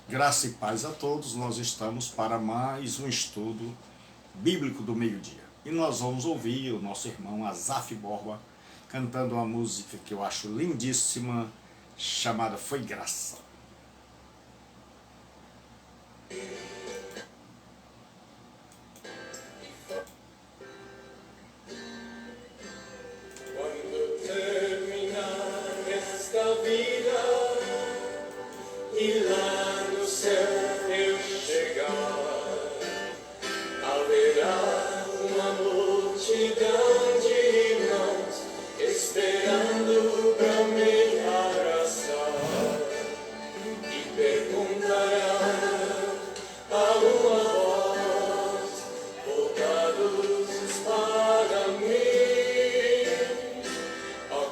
Graça e paz a todos, nós estamos para mais um estudo bíblico do meio-dia. E nós vamos ouvir o nosso irmão Azaf Borba cantando uma música que eu acho lindíssima, chamada Foi Graça. Quando terminar esta vida e lá no céu eu chegar, haverá uma multidão de irmãos esperando para me abraçar e perguntarão a uma voz: voltados para mim,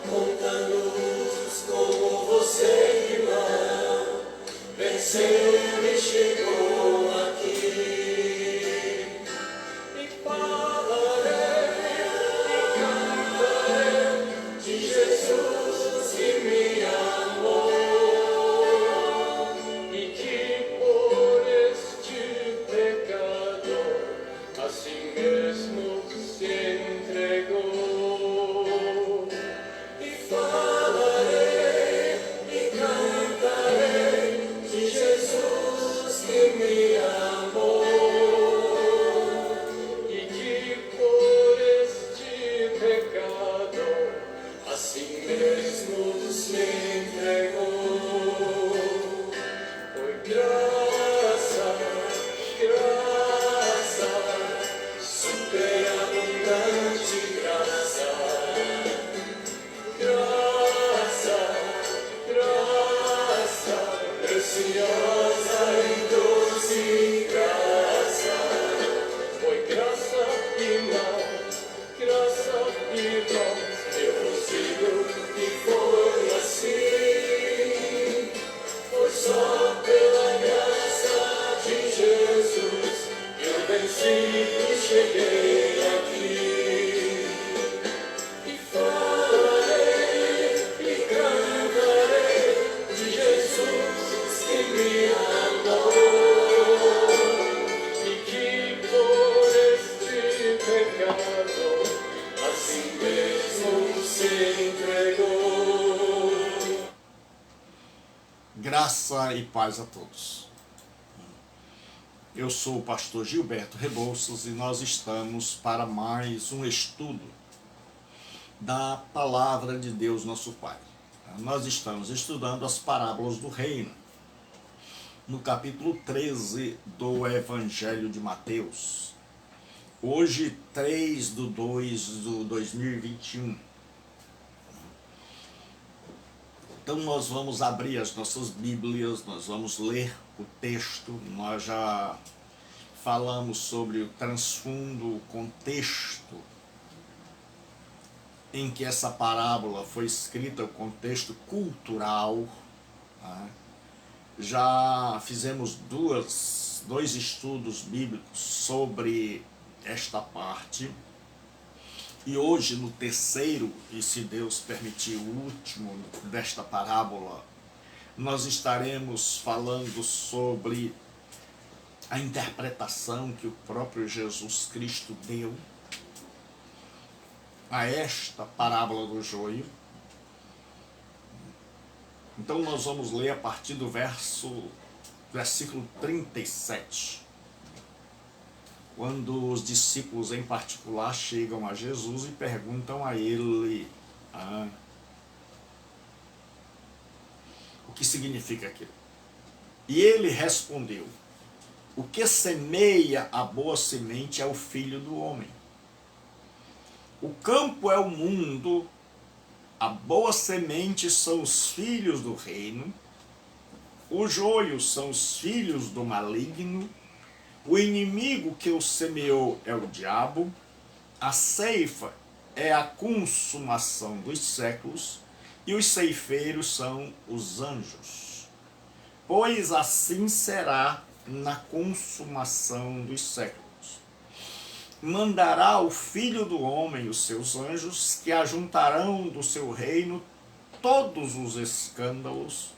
conta-nos como você, irmão, venceu e chegou aqui. E falarei e cantarei de Jesus que me amou e que por este pecador assim mesmo se entregou. E falarei e cantarei de Jesus que me amou e que por este pecador assim mesmo se entregou. Foi graça, graça, superabundante graça. Graça, graça, preciosa e doce graça. Foi graça, irmãos, eu consigo que foi assim. Foi só pela graça de Jesus que eu venci e cheguei aqui. E falarei e cantarei de Jesus que me amou e que por este pecado assim mesmo se entregou. Graça e paz a todos. Eu sou o pastor Gilberto Rebouças e nós estamos para mais um estudo da Palavra de Deus Nosso Pai. Nós estamos estudando as parábolas do reino, no capítulo 13 do Evangelho de Mateus. Hoje, 3/2/2021. Então nós vamos abrir as nossas Bíblias, nós vamos ler o texto. Nós já falamos sobre o transfundo, o contexto em que essa parábola foi escrita, o contexto cultural. Tá? Já fizemos dois estudos bíblicos sobre esta parte. E hoje, no terceiro, e se Deus permitir, o último desta parábola, nós estaremos falando sobre a interpretação que o próprio Jesus Cristo deu a esta parábola do joio. Então nós vamos ler a partir do versículo 37. Quando os discípulos em particular chegam a Jesus e perguntam a ele o que significa aquilo. E ele respondeu: o que semeia a boa semente é o Filho do Homem. O campo é o mundo, a boa semente são os filhos do reino, o joio são os filhos do maligno, o inimigo que o semeou é o diabo, a ceifa é a consumação dos séculos, e os ceifeiros são os anjos. Pois assim será na consumação dos séculos. Mandará o Filho do Homem os seus anjos, que ajuntarão do seu reino todos os escândalos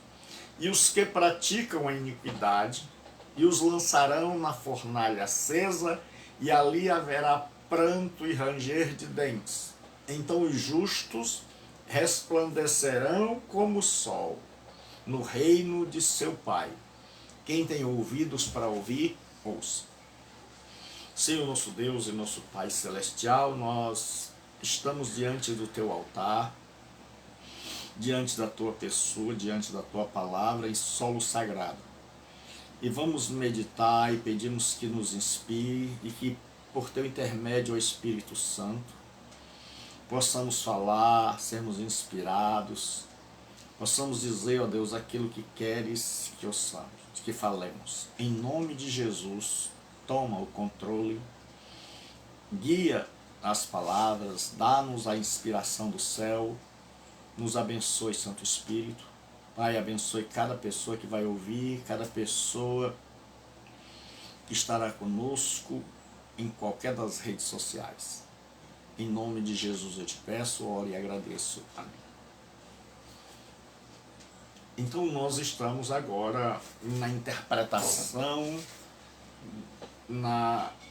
e os que praticam a iniquidade, e os lançarão na fornalha acesa, e ali haverá pranto e ranger de dentes. Então os justos resplandecerão como o sol no reino de seu Pai. Quem tem ouvidos para ouvir, ouça. Senhor nosso Deus e nosso Pai Celestial, nós estamos diante do Teu altar, diante da Tua pessoa, diante da Tua palavra em solo sagrado. E vamos meditar e pedimos que nos inspire e que, por Teu intermédio, ó Espírito Santo, possamos falar, sermos inspirados, possamos dizer, ó Deus, aquilo que queres que ouçamos, que falemos. Em nome de Jesus, toma o controle, guia as palavras, dá-nos a inspiração do céu, nos abençoe, Santo Espírito. Pai, abençoe cada pessoa que vai ouvir, cada pessoa que estará conosco em qualquer das redes sociais. Em nome de Jesus eu te peço, oro e agradeço. Amém. Então nós estamos agora na interpretação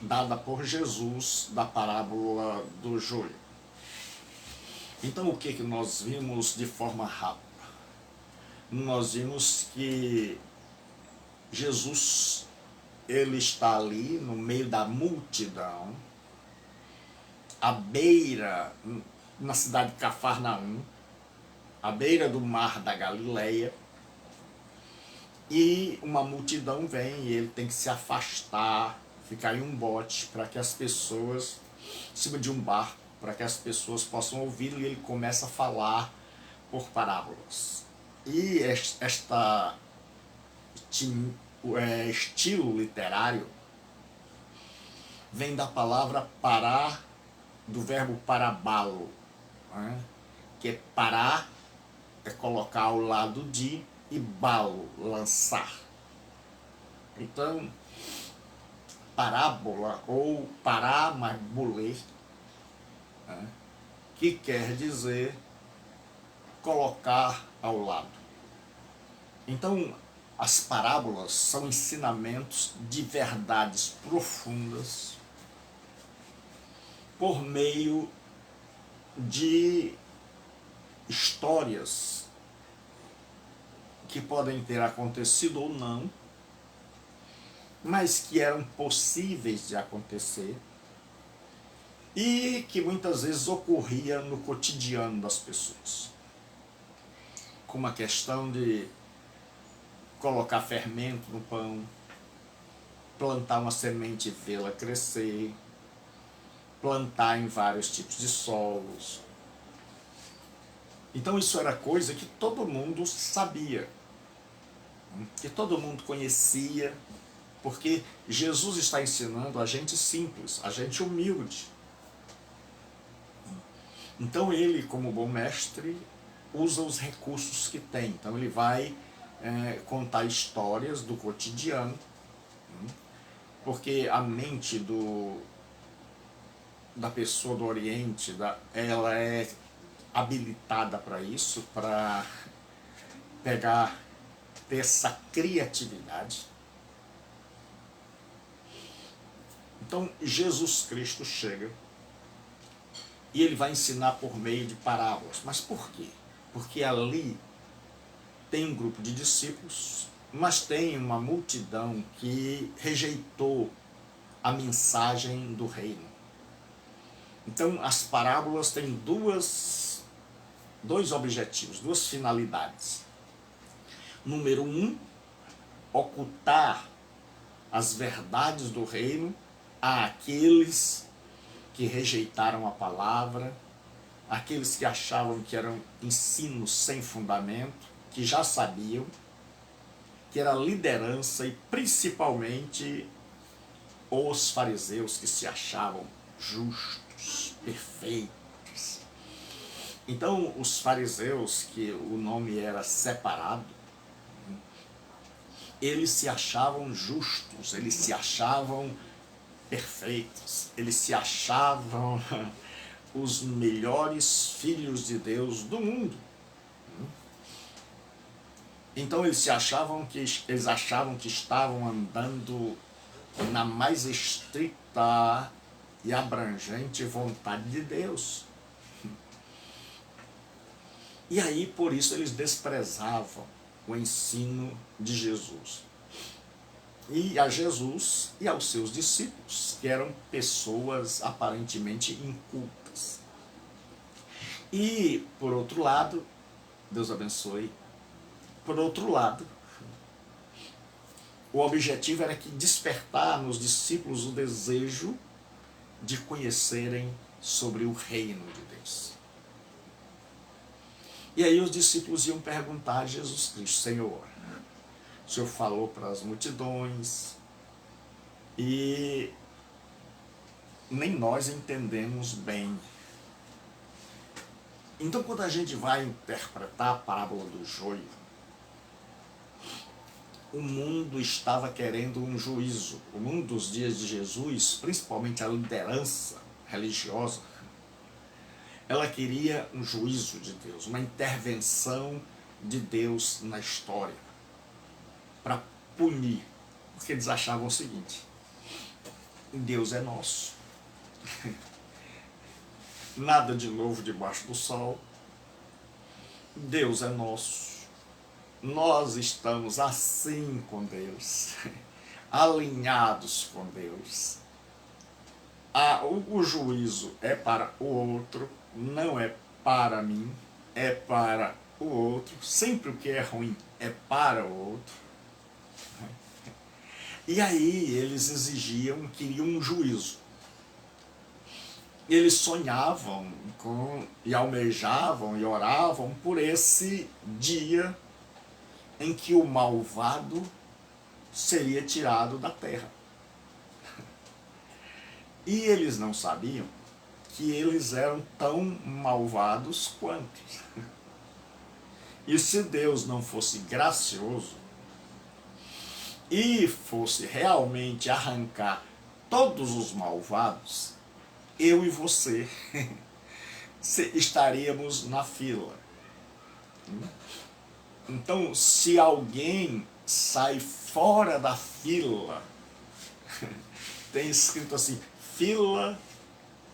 dada por Jesus da parábola do joio. Então o que nós vimos de forma rápida? Nós vimos que Jesus, ele está ali no meio da multidão, à beira, na cidade de Cafarnaum, à beira do mar da Galileia, e uma multidão vem e ele tem que se afastar, ficar em um bote para que as pessoas, em cima de um barco, para que as pessoas possam ouvi-lo, e ele começa a falar por parábolas. E estilo literário vem da palavra parar, do verbo parabalo, né? Que é parar, é colocar ao lado de, e balo, lançar. Então, parábola ou parábole, né? Que quer dizer colocar ao lado. Então, as parábolas são ensinamentos de verdades profundas por meio de histórias que podem ter acontecido ou não, mas que eram possíveis de acontecer e que muitas vezes ocorria no cotidiano das pessoas. Como a questão de colocar fermento no pão, plantar uma semente e vê-la crescer, plantar em vários tipos de solos. Então isso era coisa que todo mundo sabia, que todo mundo conhecia, porque Jesus está ensinando a gente simples, a gente humilde. Então ele, como bom mestre, usa os recursos que tem. Então ele vai contar histórias do cotidiano, porque a mente da pessoa do Oriente, ela é habilitada para isso, para ter essa criatividade. Então Jesus Cristo chega e ele vai ensinar por meio de parábolas. Mas por quê? Porque ali tem um grupo de discípulos, mas tem uma multidão que rejeitou a mensagem do reino. Então as parábolas têm dois objetivos, duas finalidades. Número 1, ocultar as verdades do reino àqueles que rejeitaram a palavra, aqueles que achavam que eram ensinos sem fundamento, que já sabiam, que era liderança, e principalmente os fariseus que se achavam justos, perfeitos. Então os fariseus, que o nome era separado, eles se achavam justos, eles se achavam perfeitos, eles se achavam os melhores filhos de Deus do mundo. Então eles achavam que estavam andando na mais estrita e abrangente vontade de Deus. E aí, por isso, eles desprezavam o ensino de Jesus. E a Jesus e aos seus discípulos, que eram pessoas aparentemente incultas. E, por outro lado, Deus abençoe, por outro lado, o objetivo era que despertar nos discípulos o desejo de conhecerem sobre o reino de Deus. E aí os discípulos iam perguntar a Jesus Cristo: Senhor, o Senhor falou para as multidões e nem nós entendemos bem. Então, quando a gente vai interpretar a parábola do joio, o mundo estava querendo um juízo. O mundo dos dias de Jesus, principalmente a liderança religiosa, ela queria um juízo de Deus, uma intervenção de Deus na história, para punir, porque eles achavam o seguinte: Deus é nosso, nada de novo debaixo do sol, Deus é nosso, nós estamos assim com Deus, alinhados com Deus. O juízo é para o outro, não é para mim, é para o outro. Sempre o que é ruim é para o outro. E aí eles queriam um juízo. Eles sonhavam e almejavam e oravam por esse dia em que o malvado seria tirado da terra. E eles não sabiam que eles eram tão malvados quanto. E se Deus não fosse gracioso e fosse realmente arrancar todos os malvados, eu e você estaríamos na fila. Então, se alguém sai fora da fila, tem escrito assim: fila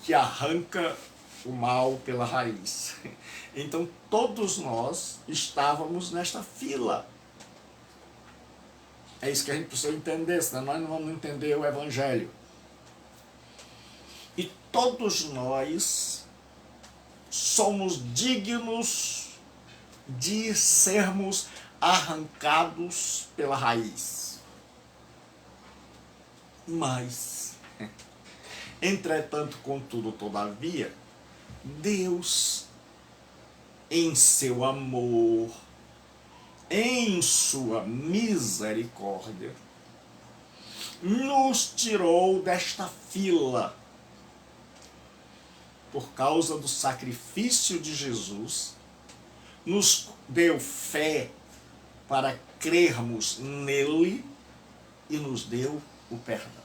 que arranca o mal pela raiz. Então, todos nós estávamos nesta fila. É isso que a gente precisa entender, senão nós não vamos entender o Evangelho. E todos nós somos dignos de sermos arrancados pela raiz. Mas, entretanto, contudo, todavia, Deus, em seu amor, em sua misericórdia, nos tirou desta fila por causa do sacrifício de Jesus, nos deu fé para crermos nele e nos deu o perdão.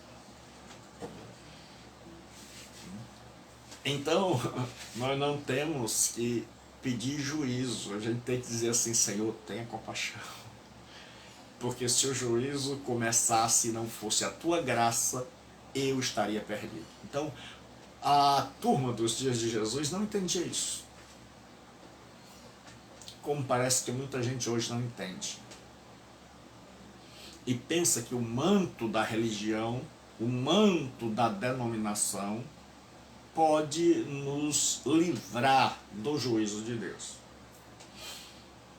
Então, nós não temos que pedir juízo, a gente tem que dizer assim: Senhor, tenha compaixão. Porque se o juízo começasse e não fosse a tua graça, eu estaria perdido. Então, a turma dos dias de Jesus não entendia isso. Como parece que muita gente hoje não entende. E pensa que o manto da religião, o manto da denominação, pode nos livrar do juízo de Deus.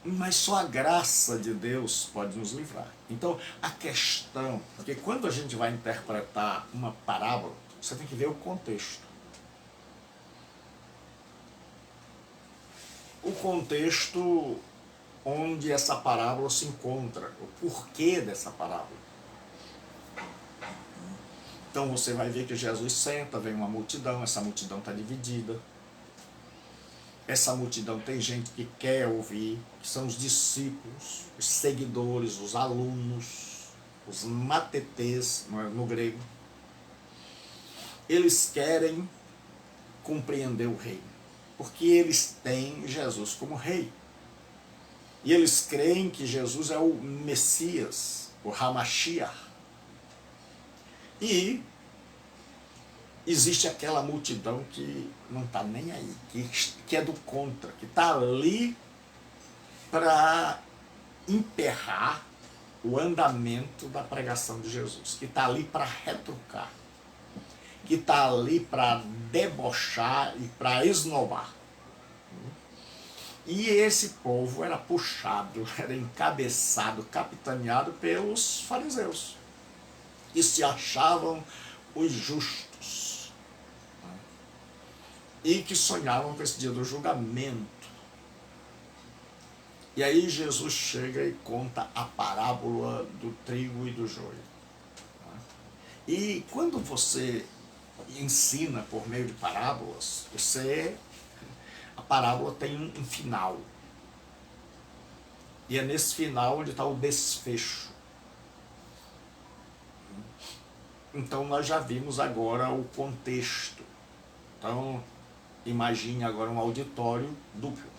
Mas só a graça de Deus pode nos livrar. Então, a questão, porque quando a gente vai interpretar uma parábola, você tem que ver o contexto. O contexto onde essa parábola se encontra, o porquê dessa parábola. Então você vai ver que Jesus senta, vem uma multidão, essa multidão está dividida. Essa multidão tem gente que quer ouvir, que são os discípulos, os seguidores, os alunos, os matetês, no grego. Eles querem compreender o reino, porque eles têm Jesus como rei. E eles creem que Jesus é o Messias, o Hamashiach. E existe aquela multidão que não está nem aí, que é do contra, que está ali para emperrar o andamento da pregação de Jesus, que está ali para retrucar, que está ali para debochar e para esnobar. E esse povo era puxado, era encabeçado, capitaneado pelos fariseus, que se achavam os justos, né? E que sonhavam com esse dia do julgamento. E aí Jesus chega e conta a parábola do trigo e do joio, né? E quando você ensina por meio de parábolas, a parábola tem um final. E é nesse final onde está o desfecho. Então nós já vimos agora o contexto. Então imagine agora um auditório duplo,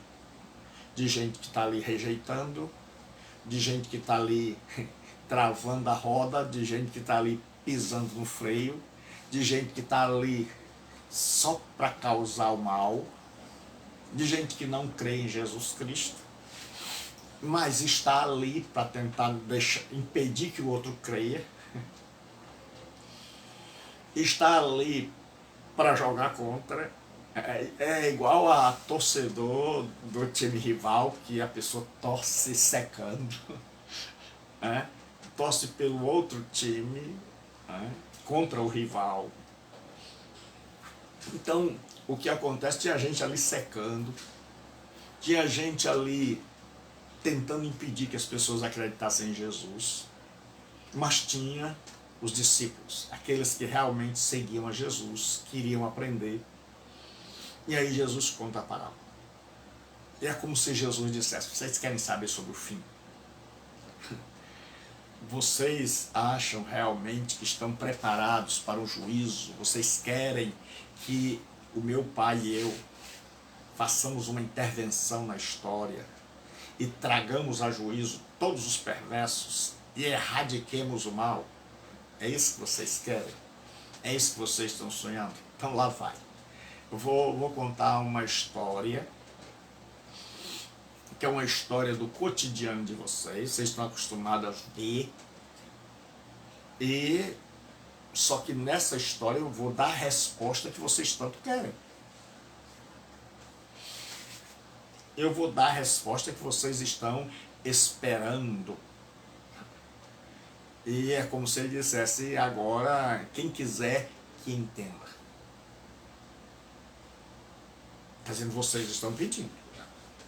de gente que está ali rejeitando, de gente que está ali travando a roda, de gente que está ali pisando no freio, de gente que está ali só para causar o mal, de gente que não crê em Jesus Cristo, mas está ali para tentar impedir que o outro creia, está ali para jogar contra. É igual a torcedor do time rival, que a pessoa torce secando, né? Torce pelo outro time, né? Contra o rival. Então, o que acontece? Tinha gente ali secando, tinha gente ali tentando impedir que as pessoas acreditassem em Jesus, mas tinha os discípulos, aqueles que realmente seguiam a Jesus, queriam aprender. E aí Jesus conta a parábola. E é como se Jesus dissesse: vocês querem saber sobre o fim? Vocês acham realmente que estão preparados para o juízo? Vocês querem que o meu pai e eu façamos uma intervenção na história e tragamos a juízo todos os perversos e erradiquemos o mal? É isso que vocês querem? É isso que vocês estão sonhando? Então lá vai. Eu vou contar uma história, que é uma história do cotidiano de vocês estão acostumados a ver, e só que nessa história eu vou dar a resposta que vocês tanto querem. Eu vou dar a resposta que vocês estão esperando. E é como se ele dissesse: agora, quem quiser que entenda. Está dizendo, vocês estão pedindo.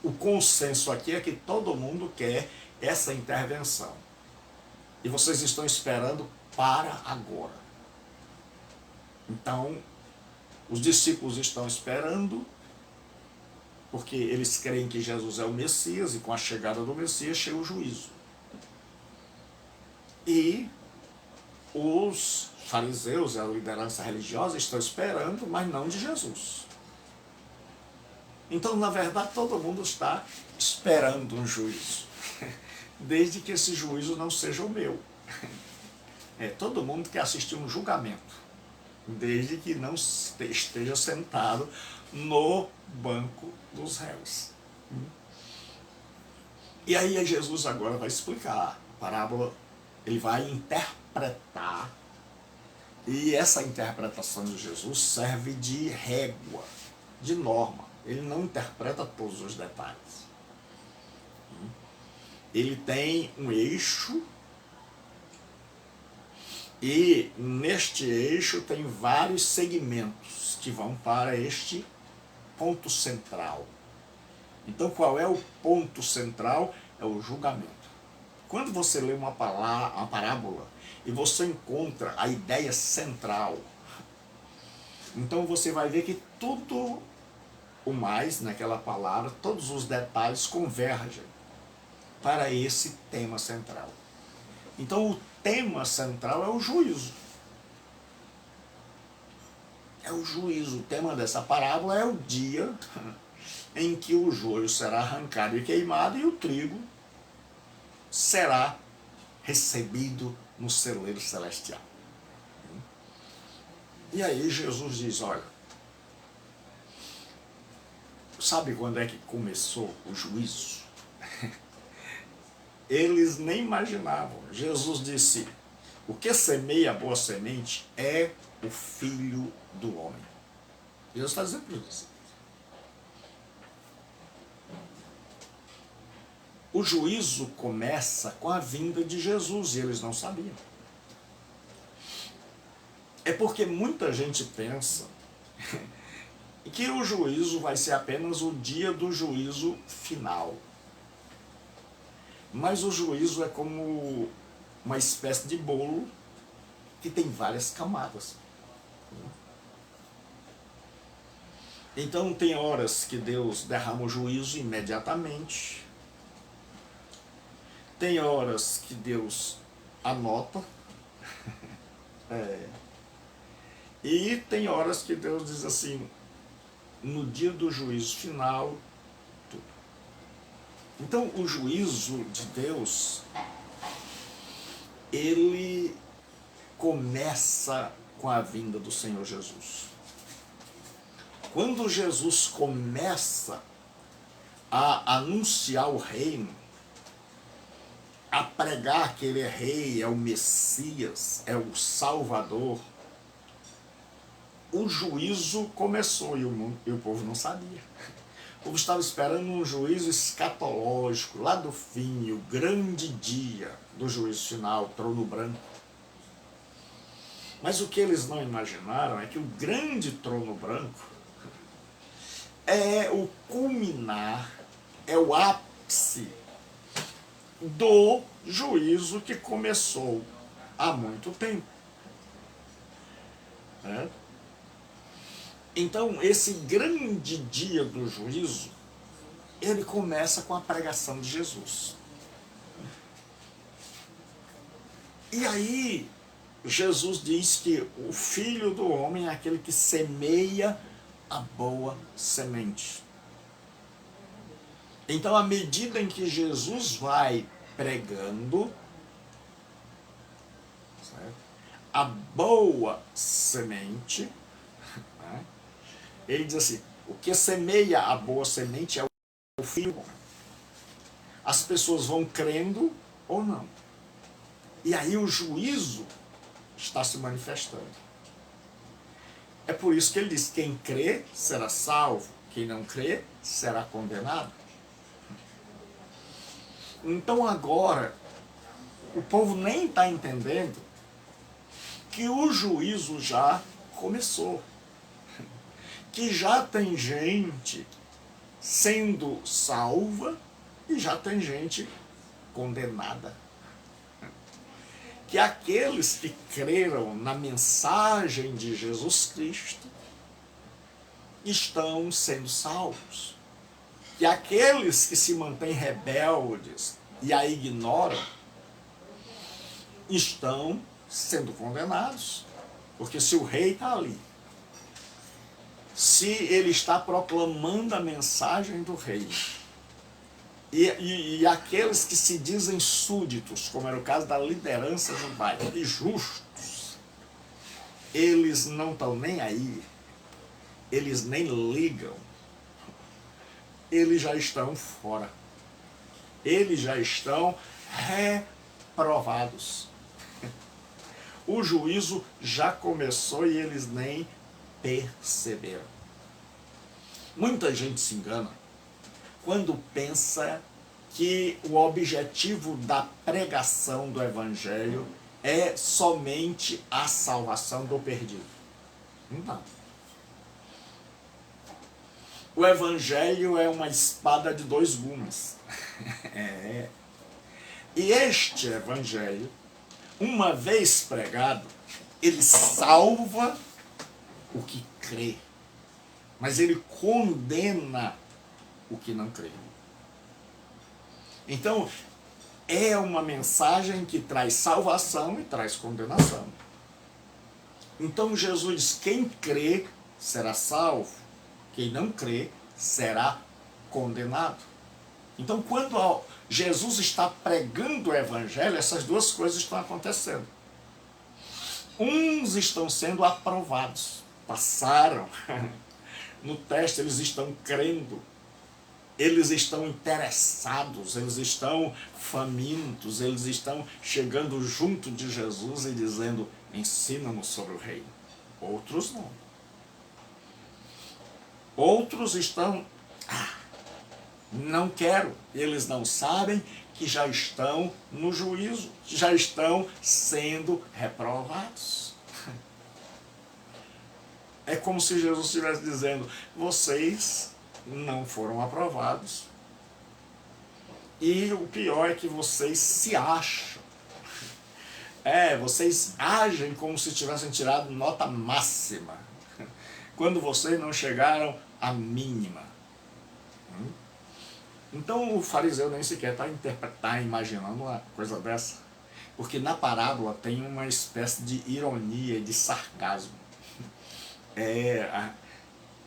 O consenso aqui é que todo mundo quer essa intervenção. E vocês estão esperando para agora. Então, os discípulos estão esperando, porque eles creem que Jesus é o Messias, e com a chegada do Messias chega o juízo. E os fariseus, a liderança religiosa, estão esperando, mas não de Jesus. Então, na verdade, todo mundo está esperando um juízo, desde que esse juízo não seja o meu. Todo mundo quer assistir um julgamento, desde que não esteja sentado no banco dos réus. E aí Jesus agora vai explicar a parábola, ele vai interpretar, e essa interpretação de Jesus serve de régua, de norma. Ele não interpreta todos os detalhes. Ele tem um eixo, e neste eixo tem vários segmentos que vão para este ponto central. Então, qual é o ponto central? É o julgamento. Quando você lê uma parábola e você encontra a ideia central, então você vai ver que tudo o mais naquela palavra, todos os detalhes convergem para esse tema central. Então o tema central é o juízo. É o juízo. O tema dessa parábola é o dia em que o joio será arrancado e queimado e o trigo será recebido no celeiro celestial. E aí Jesus diz, olha, sabe quando é que começou o juízo? Eles nem imaginavam. Jesus disse, o que semeia a boa semente é o Filho do Homem. Jesus está dizendo isso. O juízo começa com a vinda de Jesus e eles não sabiam. É porque muita gente pensa que o juízo vai ser apenas o dia do juízo final. Mas o juízo é como uma espécie de bolo que tem várias camadas. Então tem horas que Deus derrama o juízo imediatamente. Tem horas que Deus anota. E tem horas que Deus diz assim, no dia do juízo final, tudo. Então o juízo de Deus, ele começa com a vinda do Senhor Jesus. Quando Jesus começa a anunciar o reino, a pregar que ele é rei, é o Messias, é o Salvador, o juízo começou e o povo não sabia. O povo estava esperando um juízo escatológico, lá do fim, o grande dia do juízo final, trono branco. Mas o que eles não imaginaram é que o grande trono branco é o culminar, é o ápice do juízo que começou há muito tempo. Então, esse grande dia do juízo, ele começa com a pregação de Jesus. E aí, Jesus diz que o Filho do Homem é aquele que semeia a boa semente. Então, à medida em que Jesus vai pregando, certo? A boa semente, né? Ele diz assim, o que semeia a boa semente é o Filho do Homem. As pessoas vão crendo ou não. E aí o juízo está se manifestando. É por isso que ele diz, quem crê será salvo, quem não crê será condenado. Então agora, o povo nem está entendendo que o juízo já começou. Que já tem gente sendo salva e já tem gente condenada. Que aqueles que creram na mensagem de Jesus Cristo estão sendo salvos. Que aqueles que se mantêm rebeldes e a ignoram estão sendo condenados. Porque se o rei está ali, se ele está proclamando a mensagem do rei, e aqueles que se dizem súditos, como era o caso da liderança judaica, e justos, eles não estão nem aí, eles nem ligam, eles já estão fora, eles já estão reprovados. O juízo já começou e eles nem perceberam. Muita gente se engana quando pensa que o objetivo da pregação do Evangelho é somente a salvação do perdido. Não. O Evangelho é uma espada de dois gumes. E este Evangelho, uma vez pregado, ele salva o que crê, mas ele condena o que não crê. Então, é uma mensagem que traz salvação e traz condenação. Então Jesus diz, quem crê será salvo, quem não crê será condenado. Então, quando Jesus está pregando o evangelho, essas duas coisas estão acontecendo. Uns estão sendo aprovados, passaram no teste, eles estão crendo, eles estão interessados, eles estão famintos, eles estão chegando junto de Jesus e dizendo: ensina-nos sobre o reino. Outros não. Outros estão: não quero. Eles não sabem que já estão no juízo, já estão sendo reprovados. É como se Jesus estivesse dizendo: vocês não foram aprovados. E o pior é que vocês se acham. Vocês agem como se tivessem tirado nota máxima, quando vocês não chegaram à mínima. Então o fariseu nem sequer está imaginando uma coisa dessa, porque na parábola tem uma espécie de ironia, de sarcasmo.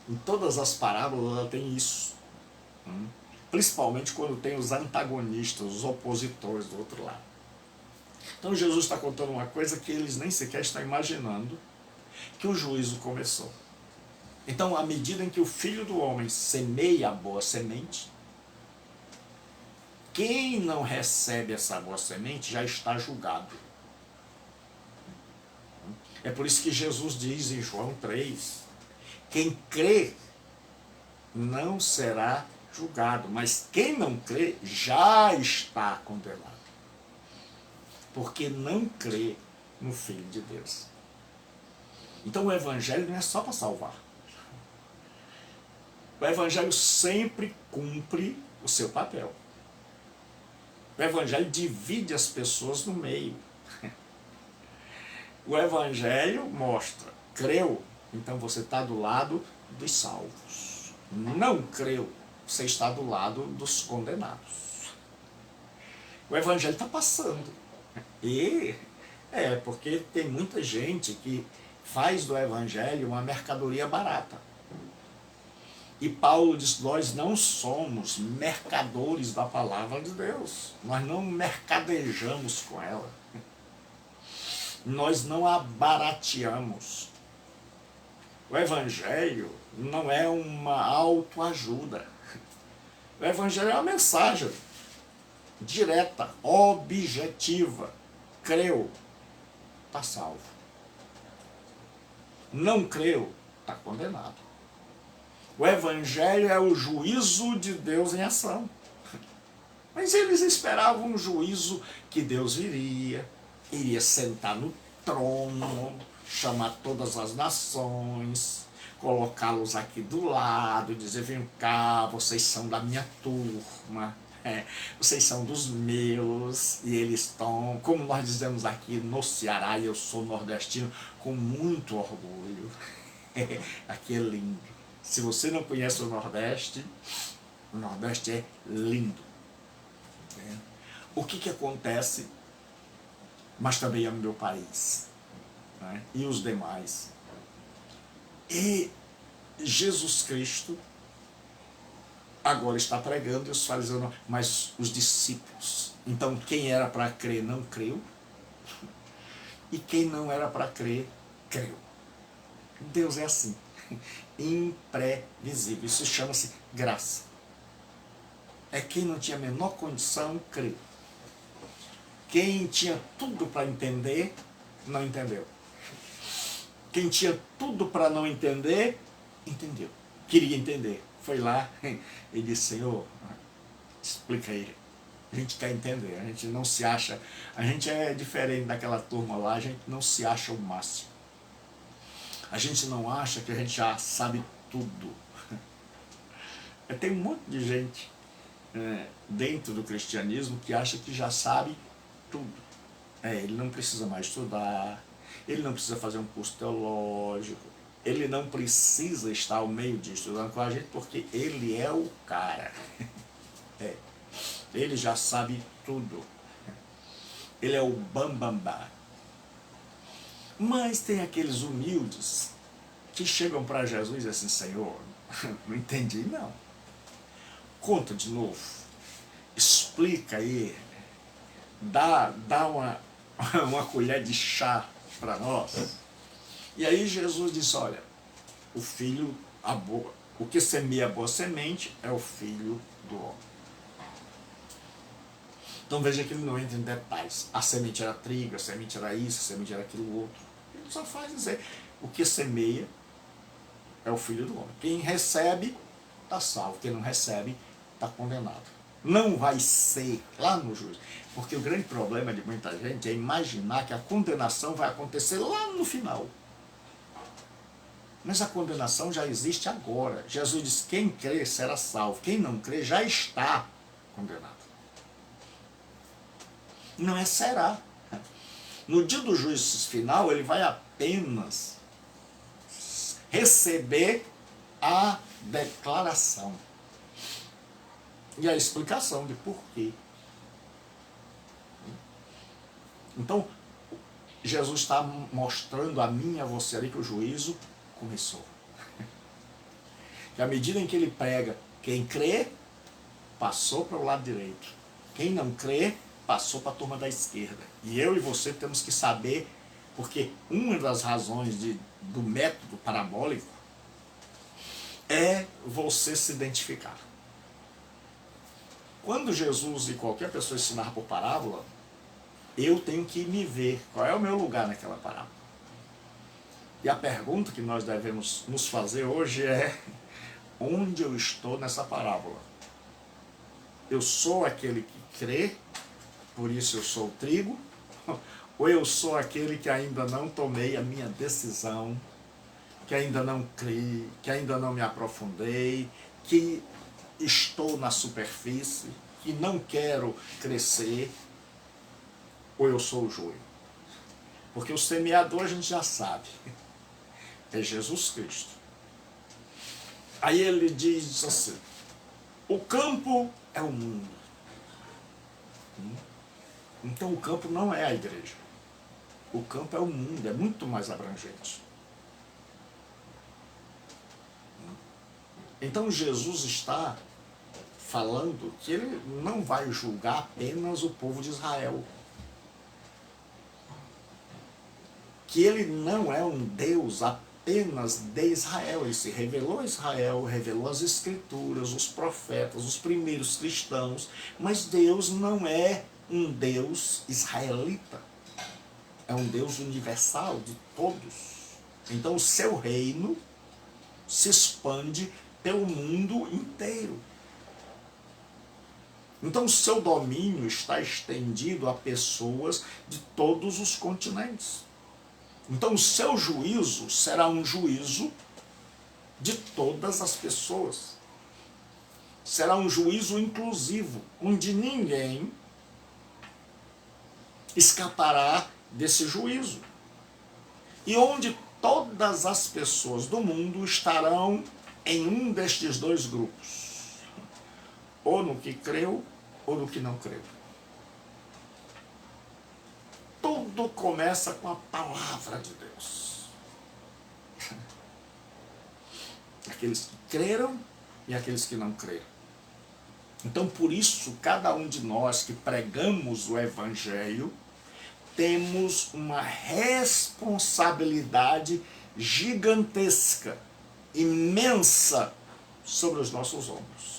Em todas as parábolas ela tem isso, principalmente quando tem os antagonistas, os opositores do outro lado. Então Jesus está contando uma coisa que eles nem sequer estão imaginando, que o juízo começou. Então, à medida em que o Filho do Homem semeia a boa semente, quem não recebe essa boa semente já está julgado. É por isso que Jesus diz em João 3, quem crê não será julgado, mas quem não crê já está condenado, porque não crê no Filho de Deus. Então o Evangelho não é só para salvar. O Evangelho sempre cumpre o seu papel. O Evangelho divide as pessoas no meio. O Evangelho mostra: creu, então você está do lado dos salvos. Não creu, você está do lado dos condenados. O Evangelho está passando. Porque tem muita gente que faz do Evangelho uma mercadoria barata. E Paulo diz: nós não somos mercadores da palavra de Deus. Nós não mercadejamos com ela. Nós não a barateamos. O Evangelho não é uma autoajuda. O Evangelho é uma mensagem direta, objetiva. Creu, está salvo. Não creu, está condenado. O Evangelho é o juízo de Deus em ação. Mas eles esperavam um juízo que Deus iria sentar no trono, chamar todas as nações, colocá-los aqui do lado, dizer: vem cá, vocês são da minha turma, vocês são dos meus, e eles estão, como nós dizemos aqui no Ceará, e eu sou nordestino, com muito orgulho. Aqui é lindo. Se você não conhece o Nordeste é lindo. O que acontece, mas também é no meu país, e os demais. E Jesus Cristo agora está pregando, e os fariseus não, mas os discípulos. Então quem era para crer não creu, e quem não era para crer, creu. Deus é assim, imprevisível. Isso chama-se graça. É quem não tinha a menor condição, creu. Quem tinha tudo para entender, não entendeu. Quem tinha tudo para não entender, entendeu. Queria entender. Foi lá e disse: Senhor, explica aí. A gente quer entender, a gente não se acha, a gente é diferente daquela turma lá, a gente não se acha o máximo. A gente não acha que a gente já sabe tudo. Tem um monte de gente dentro do cristianismo que acha que já sabe tudo. Ele não precisa mais estudar, ele não precisa fazer um curso teológico, ele não precisa estar ao meio de estudando com a gente, porque ele é o cara. Ele já sabe tudo. Ele é o bambambá. Mas tem aqueles humildes que chegam para Jesus e dizem assim: Senhor, não entendi não. conta de novo, explica aí, dá uma colher de chá para nós. E aí Jesus disse, olha, o que semeia a boa semente é o filho do homem. Então veja que ele não entra em detalhes. A semente era trigo, a semente era isso, a semente era aquilo outro. Ele só faz dizer, o que semeia é o filho do homem. Quem recebe, está salvo. Quem não recebe, está condenado. Não vai ser lá no juízo. Porque o grande problema de muita gente é imaginar que a condenação vai acontecer lá no final. Mas a condenação já existe agora. Jesus disse, quem crê será salvo. Quem não crê já está condenado. Não é será. No dia do juízo final, ele vai apenas receber a declaração e a explicação de porquê. Então, Jesus está mostrando a mim e a você ali que o juízo começou. E à medida em que ele prega, quem crê, passou para o lado direito. Quem não crê, passou para a turma da esquerda. E eu e você temos que saber, porque uma das razões do método parabólico é você se identificar. Quando Jesus e qualquer pessoa ensinar por parábola, eu tenho que me ver qual é o meu lugar naquela parábola. E a pergunta que nós devemos nos fazer hoje é, onde eu estou nessa parábola? Eu sou aquele que crê, por isso eu sou o trigo, ou eu sou aquele que ainda não tomei a minha decisão, que ainda não criei, que ainda não me aprofundei, que estou na superfície, que não quero crescer, ou eu sou o joio? Porque o semeador a gente já sabe, é Jesus Cristo. Aí ele diz assim, o campo é o mundo. Então o campo não é a igreja. O campo é o mundo, é muito mais abrangente. Então Jesus está falando que ele não vai julgar apenas o povo de Israel. Que ele não é um Deus apenas de Israel. Ele se revelou a Israel, revelou as Escrituras, os profetas, os primeiros cristãos. Mas Deus não é um Deus israelita. É um Deus universal de todos. Então o seu reino se expande pelo mundo inteiro. Então o seu domínio está estendido a pessoas de todos os continentes. Então o seu juízo será um juízo de todas as pessoas. Será um juízo inclusivo, onde ninguém escapará desse juízo. E onde todas as pessoas do mundo estarão em um destes dois grupos. Ou no que creu, ou no que não creu. Tudo começa com a palavra de Deus. Aqueles que creram e aqueles que não creram. Então, por isso, cada um de nós que pregamos o Evangelho, temos uma responsabilidade gigantesca, imensa, sobre os nossos ombros.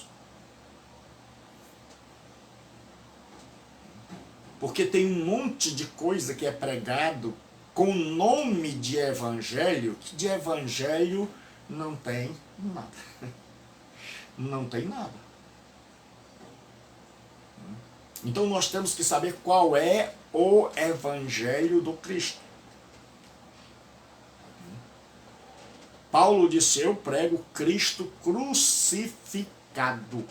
Porque tem um monte de coisa que é pregado com o nome de evangelho, que de evangelho não tem nada. Não tem nada. Então nós temos que saber qual é o evangelho do Cristo. Paulo disse, eu prego Cristo crucificado,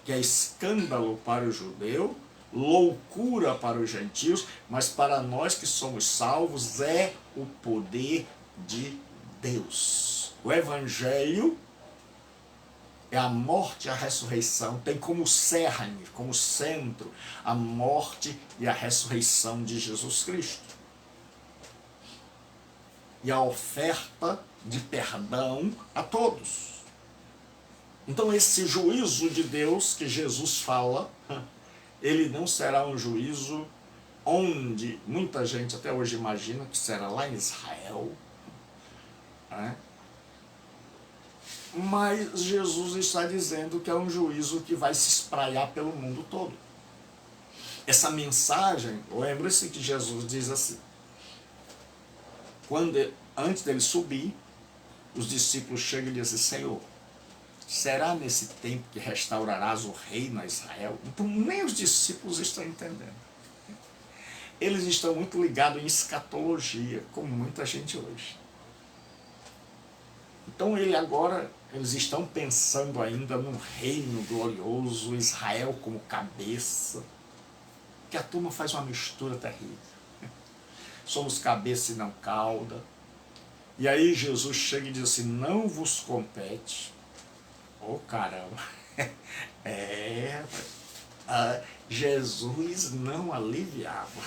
que é escândalo para o judeu, loucura para os gentios, mas para nós que somos salvos é o poder de Deus. O Evangelho é a morte e a ressurreição, tem como cerne, como centro, a morte e a ressurreição de Jesus Cristo. E a oferta de perdão a todos. Então esse juízo de Deus que Jesus fala, ele não será um juízo onde muita gente até hoje imagina que será lá em Israel, né? Mas Jesus está dizendo que é um juízo que vai se espraiar pelo mundo todo. Essa mensagem, lembre-se que Jesus diz assim, antes dele subir, os discípulos chegam e dizem, Senhor, será nesse tempo que restaurarás o reino a Israel? Então nem os discípulos estão entendendo. Eles estão muito ligados em escatologia, como muita gente hoje. Então eles estão pensando ainda num reino glorioso, Israel como cabeça, que a turma faz uma mistura terrível. Somos cabeça e não cauda. E aí Jesus chega e diz assim, não vos compete. Oh, caramba! Jesus não aliviava.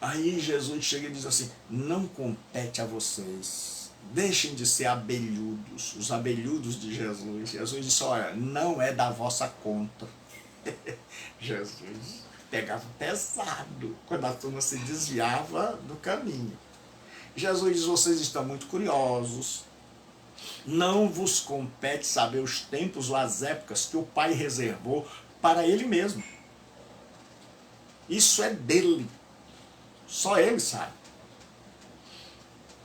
Aí Jesus chega e diz assim, não compete a vocês, deixem de ser abelhudos, os abelhudos de Jesus. Jesus disse, olha, não é da vossa conta. Jesus pegava pesado quando a turma se desviava do caminho. Jesus diz, vocês estão muito curiosos, não vos compete saber os tempos ou as épocas que o Pai reservou para Ele mesmo. Isso é dele. Só Ele sabe.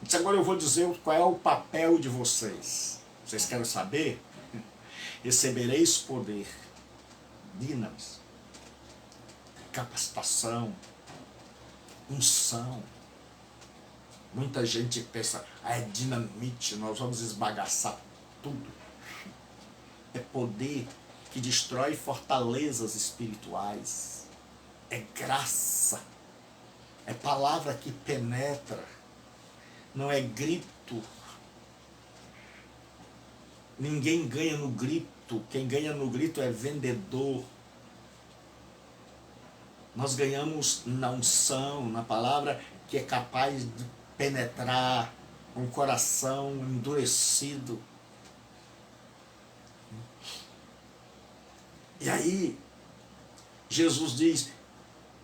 Então agora eu vou dizer qual é o papel de vocês. Vocês querem saber? Recebereis poder, dinamis, capacitação, unção. Muita gente pensa, é dinamite, nós vamos esbagaçar tudo. É poder que destrói fortalezas espirituais. É graça. É palavra que penetra. Não é grito. Ninguém ganha no grito. Quem ganha no grito é vendedor. Nós ganhamos na unção, na palavra que é capaz de penetrar um coração endurecido. E aí, Jesus diz,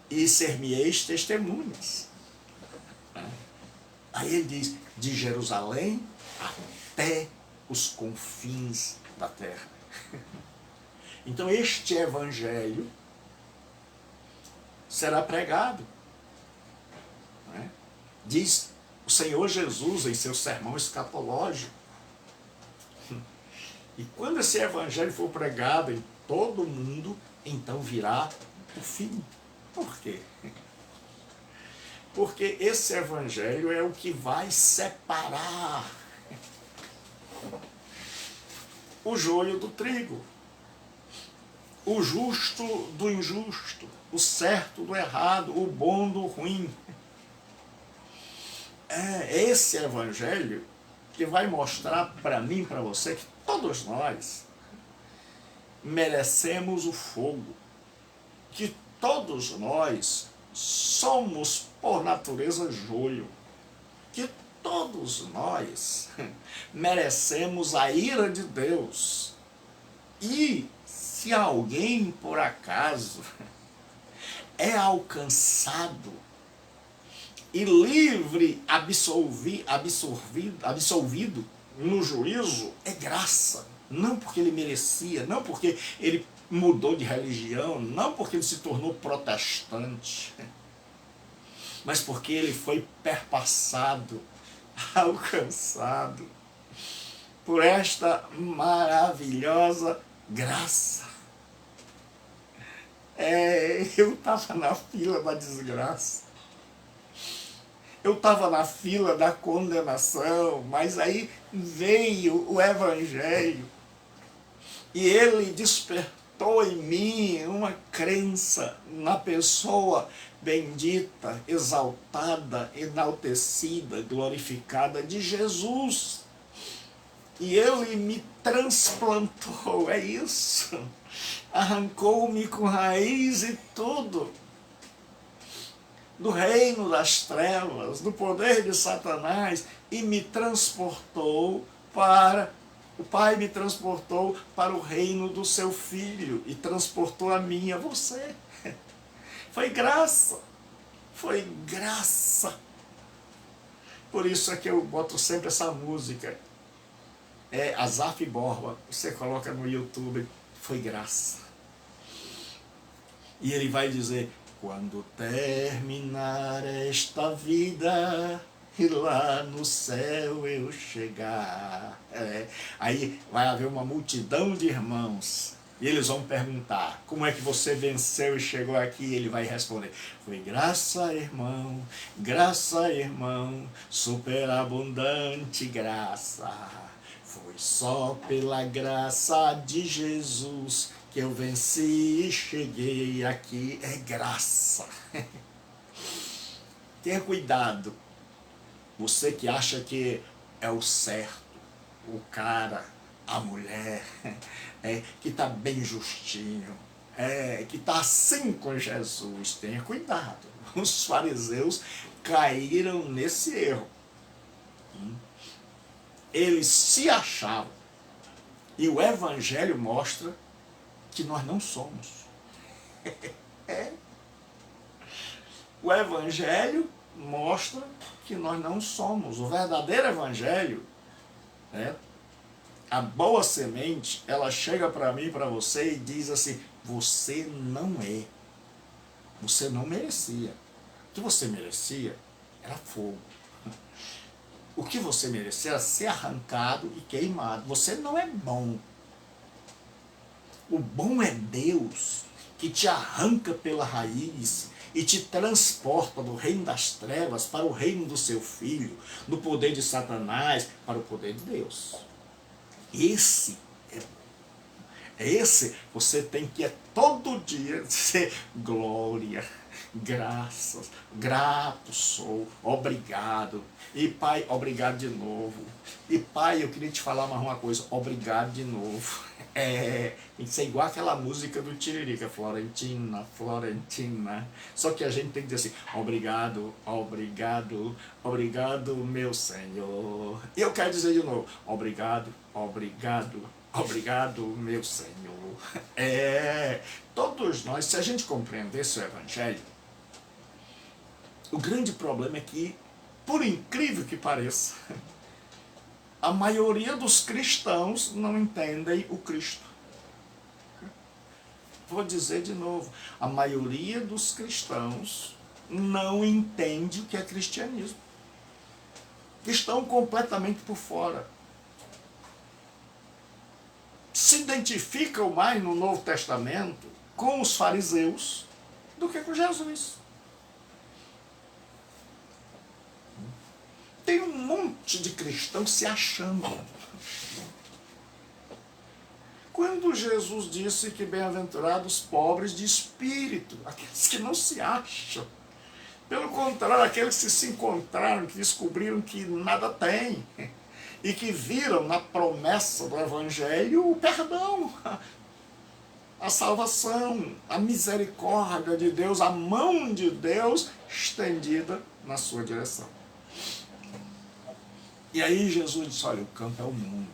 e ser-me-eis testemunhas. Aí ele diz, de Jerusalém até os confins da terra. Então este evangelho será pregado. Né? Diz o Senhor Jesus em seu sermão escatológico. E quando esse evangelho for pregado em todo o mundo, então virá o fim. Por quê? Porque esse evangelho é o que vai separar o joio do trigo, o justo do injusto, o certo do errado, o bom do ruim. É esse evangelho que vai mostrar para mim, para você, que todos nós merecemos o fogo, que todos nós somos por natureza joio, que todos nós merecemos a ira de Deus. E se alguém por acaso é alcançado e livre, absolvido no juízo, é graça. Não porque ele merecia, não porque ele mudou de religião, não porque ele se tornou protestante, mas porque ele foi perpassado, alcançado por esta maravilhosa graça. Eu estava na fila da desgraça, eu estava na fila da condenação, mas aí veio o evangelho e ele despertou em mim uma crença na pessoa bendita, exaltada, enaltecida, glorificada de Jesus. E ele me transplantou, é isso. Arrancou-me com raiz e tudo do reino das trevas, do poder de Satanás, e me transportou para O Pai me transportou para o reino do seu Filho e transportou a mim e a você. Foi graça. Foi graça. Por isso é que eu boto sempre essa música. É Asaf Borba. Você coloca no YouTube. Foi graça. E ele vai dizer: quando terminar esta vida e lá no céu eu chegar. Aí vai haver uma multidão de irmãos. E eles vão perguntar: como é que você venceu e chegou aqui? E ele vai responder: foi graça, irmão, superabundante graça. Foi só pela graça de Jesus que eu venci e cheguei aqui. É graça. Tenha cuidado. Você que acha que é o certo, o cara, a mulher, que está bem justinho, que está assim com Jesus, tenha cuidado. Os fariseus caíram nesse erro. Eles se achavam. E o Evangelho mostra que nós não somos. O Evangelho mostra que nós não somos. O verdadeiro Evangelho, a boa semente, ela chega para mim, para você e diz assim: você não é. Você não merecia. O que você merecia era fogo. O que você merecia era ser arrancado e queimado. Você não é bom. O bom é Deus, que te arranca pela raiz e te transporta do reino das trevas para o reino do seu Filho, do poder de Satanás para o poder de Deus. Esse você tem que todo dia dizer: glória, graças, grato sou, obrigado. E Pai, obrigado de novo. E Pai, eu queria te falar mais uma coisa: obrigado de novo. Tem que ser igual aquela música do Tiririca, Florentina, Florentina. Só que a gente tem que dizer assim: obrigado, obrigado, obrigado, meu Senhor. E eu quero dizer de novo: obrigado, obrigado, obrigado, meu Senhor. Todos nós, se a gente compreendesse o Evangelho, o grande problema é que, por incrível que pareça, a maioria dos cristãos não entendem o Cristo. Vou dizer de novo: a maioria dos cristãos não entende o que é cristianismo. Estão completamente por fora. Se identificam mais no Novo Testamento com os fariseus do que com Jesus. Tem um monte de cristãos se achando. Quando Jesus disse que bem-aventurados pobres de espírito, aqueles que não se acham. Pelo contrário, aqueles que se encontraram, que descobriram que nada têm, e que viram na promessa do Evangelho o perdão, a salvação, a misericórdia de Deus, a mão de Deus estendida na sua direção. E aí Jesus disse: olha, o campo é o mundo.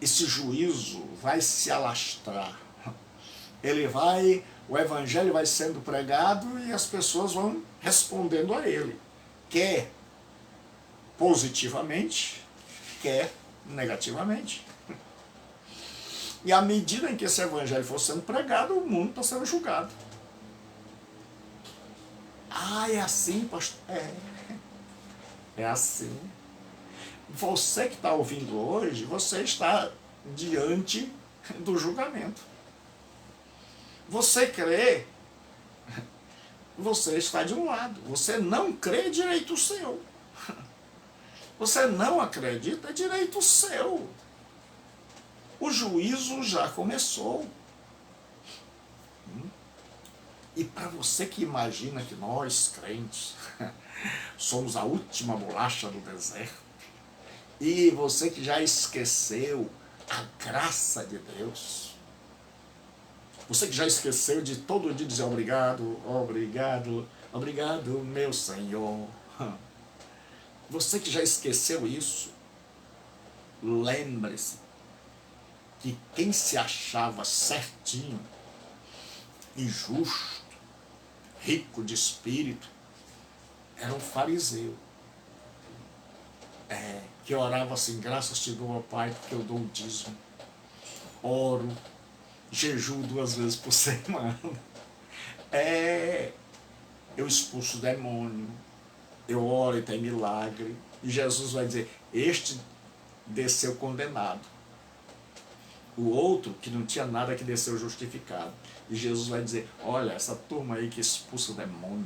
Esse juízo vai se alastrar. O Evangelho vai sendo pregado e as pessoas vão respondendo a ele. Quer positivamente, quer negativamente. E à medida em que esse Evangelho for sendo pregado, o mundo está sendo julgado. É assim, pastor? É assim. Você que está ouvindo hoje, você está diante do julgamento. Você crê, você está de um lado. Você não crê, direito seu. Você não acredita, é direito seu. O juízo já começou. E para você que imagina que nós, crentes, somos a última bolacha do deserto, e você que já esqueceu a graça de Deus, você que já esqueceu de todo dia dizer obrigado, obrigado, obrigado, meu Senhor. Você que já esqueceu isso, lembre-se que quem se achava certinho e justo, rico de espírito, era um fariseu. Que orava assim: graças te dou, ó Pai, porque eu dou o dízimo. Oro, jejuo 2 vezes por semana. Eu expulso o demônio, eu oro e tem milagre. E Jesus vai dizer: este desceu condenado. O outro, que não tinha nada, que desceu justificado. E Jesus vai dizer: olha, essa turma aí que expulsa o demônio,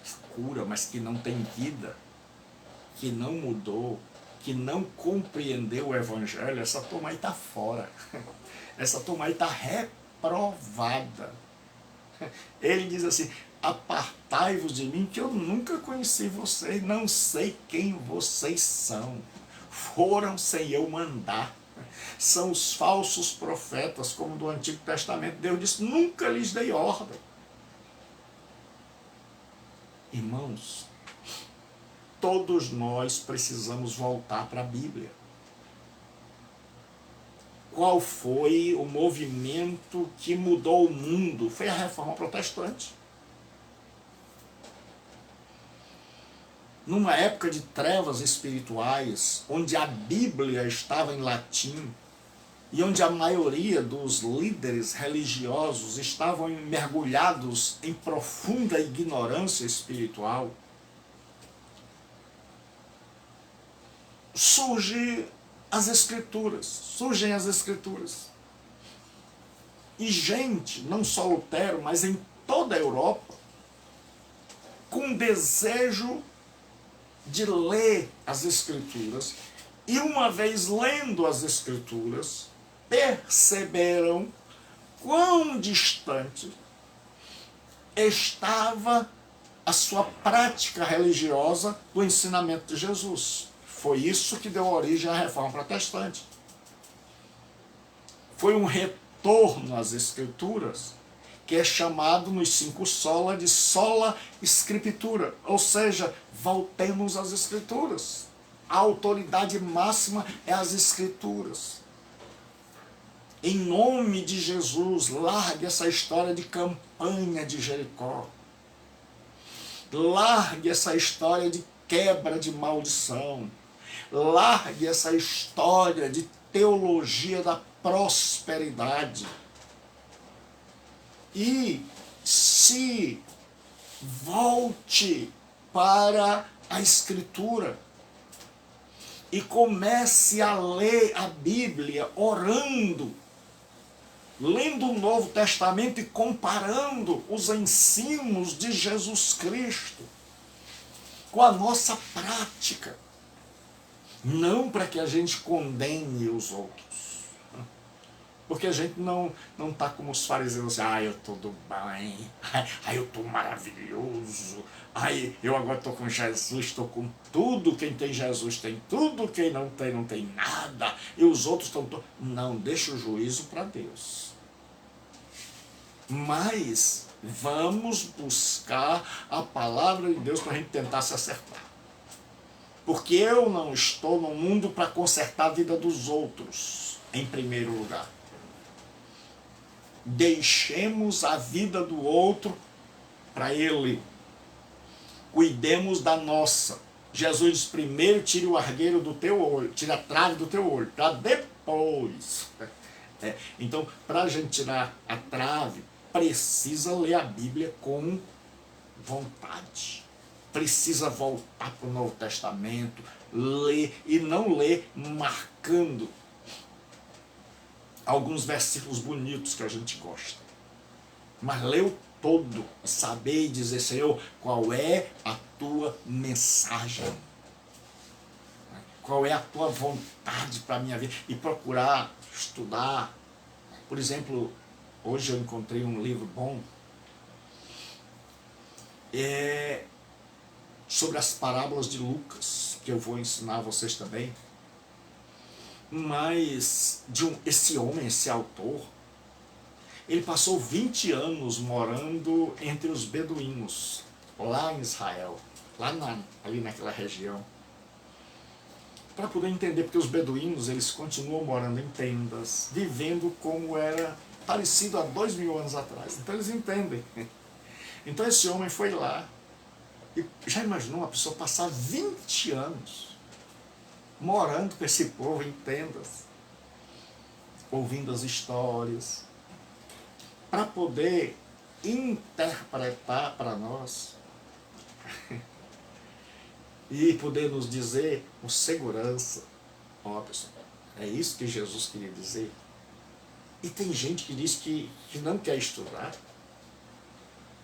que cura, mas que não tem vida, que não mudou, que não compreendeu o evangelho, essa turma aí está fora. Essa turma aí está reprovada. Ele diz assim: apartai-vos de mim, que eu nunca conheci vocês, não sei quem vocês são. Foram sem eu mandar. São os falsos profetas, como do Antigo Testamento. Deus disse: nunca lhes dei ordem. Irmãos, todos nós precisamos voltar para a Bíblia. Qual foi o movimento que mudou o mundo? Foi a Reforma Protestante. Numa época de trevas espirituais, onde a Bíblia estava em latim, e onde a maioria dos líderes religiosos estavam mergulhados em profunda ignorância espiritual, surgem as Escrituras. E gente, não só Lutero, mas em toda a Europa, com desejo de ler as Escrituras, e uma vez lendo as Escrituras, perceberam quão distante estava a sua prática religiosa do ensinamento de Jesus. Foi isso que deu origem à Reforma Protestante. Foi um retorno às Escrituras, que é chamado nos 5 sola de sola scriptura, ou seja, voltemos às Escrituras. A autoridade máxima é as Escrituras. Em nome de Jesus, largue essa história de campanha de Jericó. Largue essa história de quebra de maldição. Largue essa história de teologia da prosperidade. E se volte para a Escritura e comece a ler a Bíblia orando, lendo o Novo Testamento e comparando os ensinos de Jesus Cristo com a nossa prática. Não para que a gente condene os outros, porque a gente não está como os fariseus, assim: eu estou do bem, eu estou maravilhoso, eu agora estou com Jesus, estou com tudo, quem tem Jesus tem tudo, quem não tem nada, e os outros estão... Não, deixa o juízo para Deus. Mas vamos buscar a palavra de Deus para a gente tentar se acertar. Porque eu não estou no mundo para consertar a vida dos outros, em primeiro lugar. Deixemos a vida do outro para ele. Cuidemos da nossa. Jesus diz: primeiro tire o argueiro do teu olho, tire a trave do teu olho, para depois. Então, para a gente tirar a trave, precisa ler a Bíblia com vontade. Precisa voltar para o Novo Testamento, ler, e não ler marcando alguns versículos bonitos que a gente gosta, mas ler o todo, saber e dizer: Senhor, qual é a tua mensagem? Qual é a tua vontade para a minha vida? E procurar estudar. Por exemplo, hoje eu encontrei um livro bom sobre as parábolas de Lucas, que eu vou ensinar a vocês também. Mas esse homem, esse autor, ele passou 20 anos morando entre os beduínos, lá em Israel. ali naquela região, para poder entender, porque os beduínos, eles continuam morando em tendas, vivendo como era parecido há 2000 anos atrás. Então eles entendem. Então esse homem foi lá, e já imaginou uma pessoa passar 20 anos morando com esse povo em tendas, ouvindo as histórias, para poder interpretar para nós e poder nos dizer com segurança, ó pessoal, é isso que Jesus queria dizer. E tem gente que diz que não quer estudar.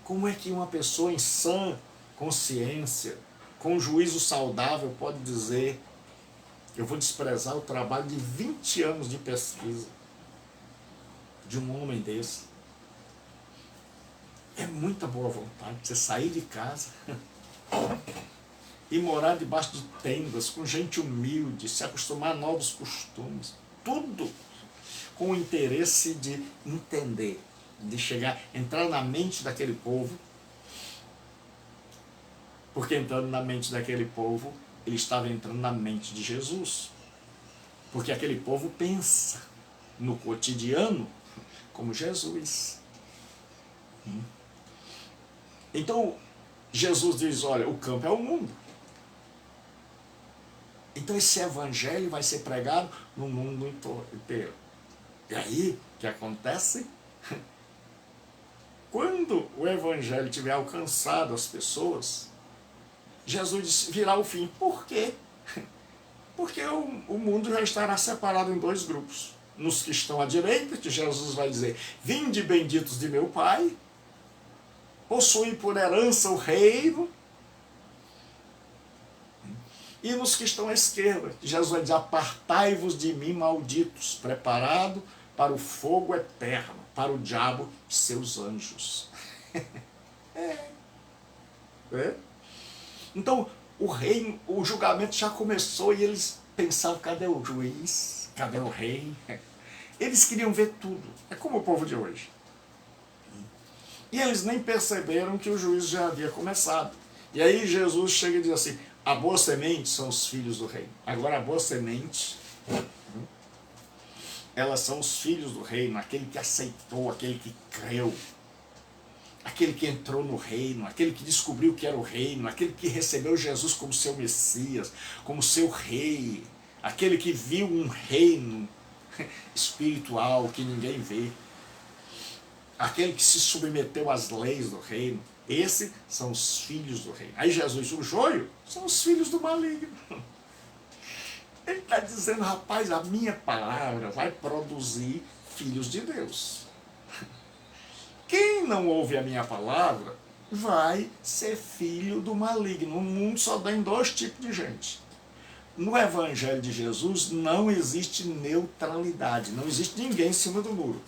Como é que uma pessoa em sã consciência, com um juízo saudável, pode dizer: eu vou desprezar o trabalho de 20 anos de pesquisa de um homem desse? É muita boa vontade você sair de casa e morar debaixo de tendas, com gente humilde, se acostumar a novos costumes, tudo com o interesse de entender, de chegar, entrar na mente daquele povo, porque entrando na mente daquele povo, ele estava entrando na mente de Jesus, porque aquele povo pensa no cotidiano como Jesus. Então, Jesus diz: olha, o campo é o mundo. Então esse evangelho vai ser pregado no mundo inteiro. E aí, o que acontece? Quando o evangelho tiver alcançado as pessoas, Jesus diz: virá o fim. Por quê? Porque o mundo já estará separado em dois grupos. Nos que estão à direita, que Jesus vai dizer: vinde benditos de meu Pai, possui por herança o reino. E nos que estão à esquerda, Jesus vai dizer: apartai-vos de mim, malditos, preparado para o fogo eterno, para o diabo e seus anjos. Então, o reino, o julgamento já começou e eles pensavam: cadê o juiz? Cadê o rei? Eles queriam ver tudo. É como o povo de hoje. E eles nem perceberam que o juízo já havia começado. E aí Jesus chega e diz assim: a boa semente são os filhos do reino. Agora a boa semente, elas são os filhos do reino, aquele que aceitou, aquele que creu, aquele que entrou no reino, aquele que descobriu que era o reino, aquele que recebeu Jesus como seu Messias, como seu rei, aquele que viu um reino espiritual que ninguém vê, aquele que se submeteu às leis do reino. Esses são os filhos do reino. Aí Jesus, o joio, são os filhos do maligno. Ele está dizendo: rapaz, a minha palavra vai produzir filhos de Deus. Quem não ouve a minha palavra vai ser filho do maligno. O mundo só tem dois tipos de gente. No Evangelho de Jesus não existe neutralidade, não existe ninguém em cima do muro.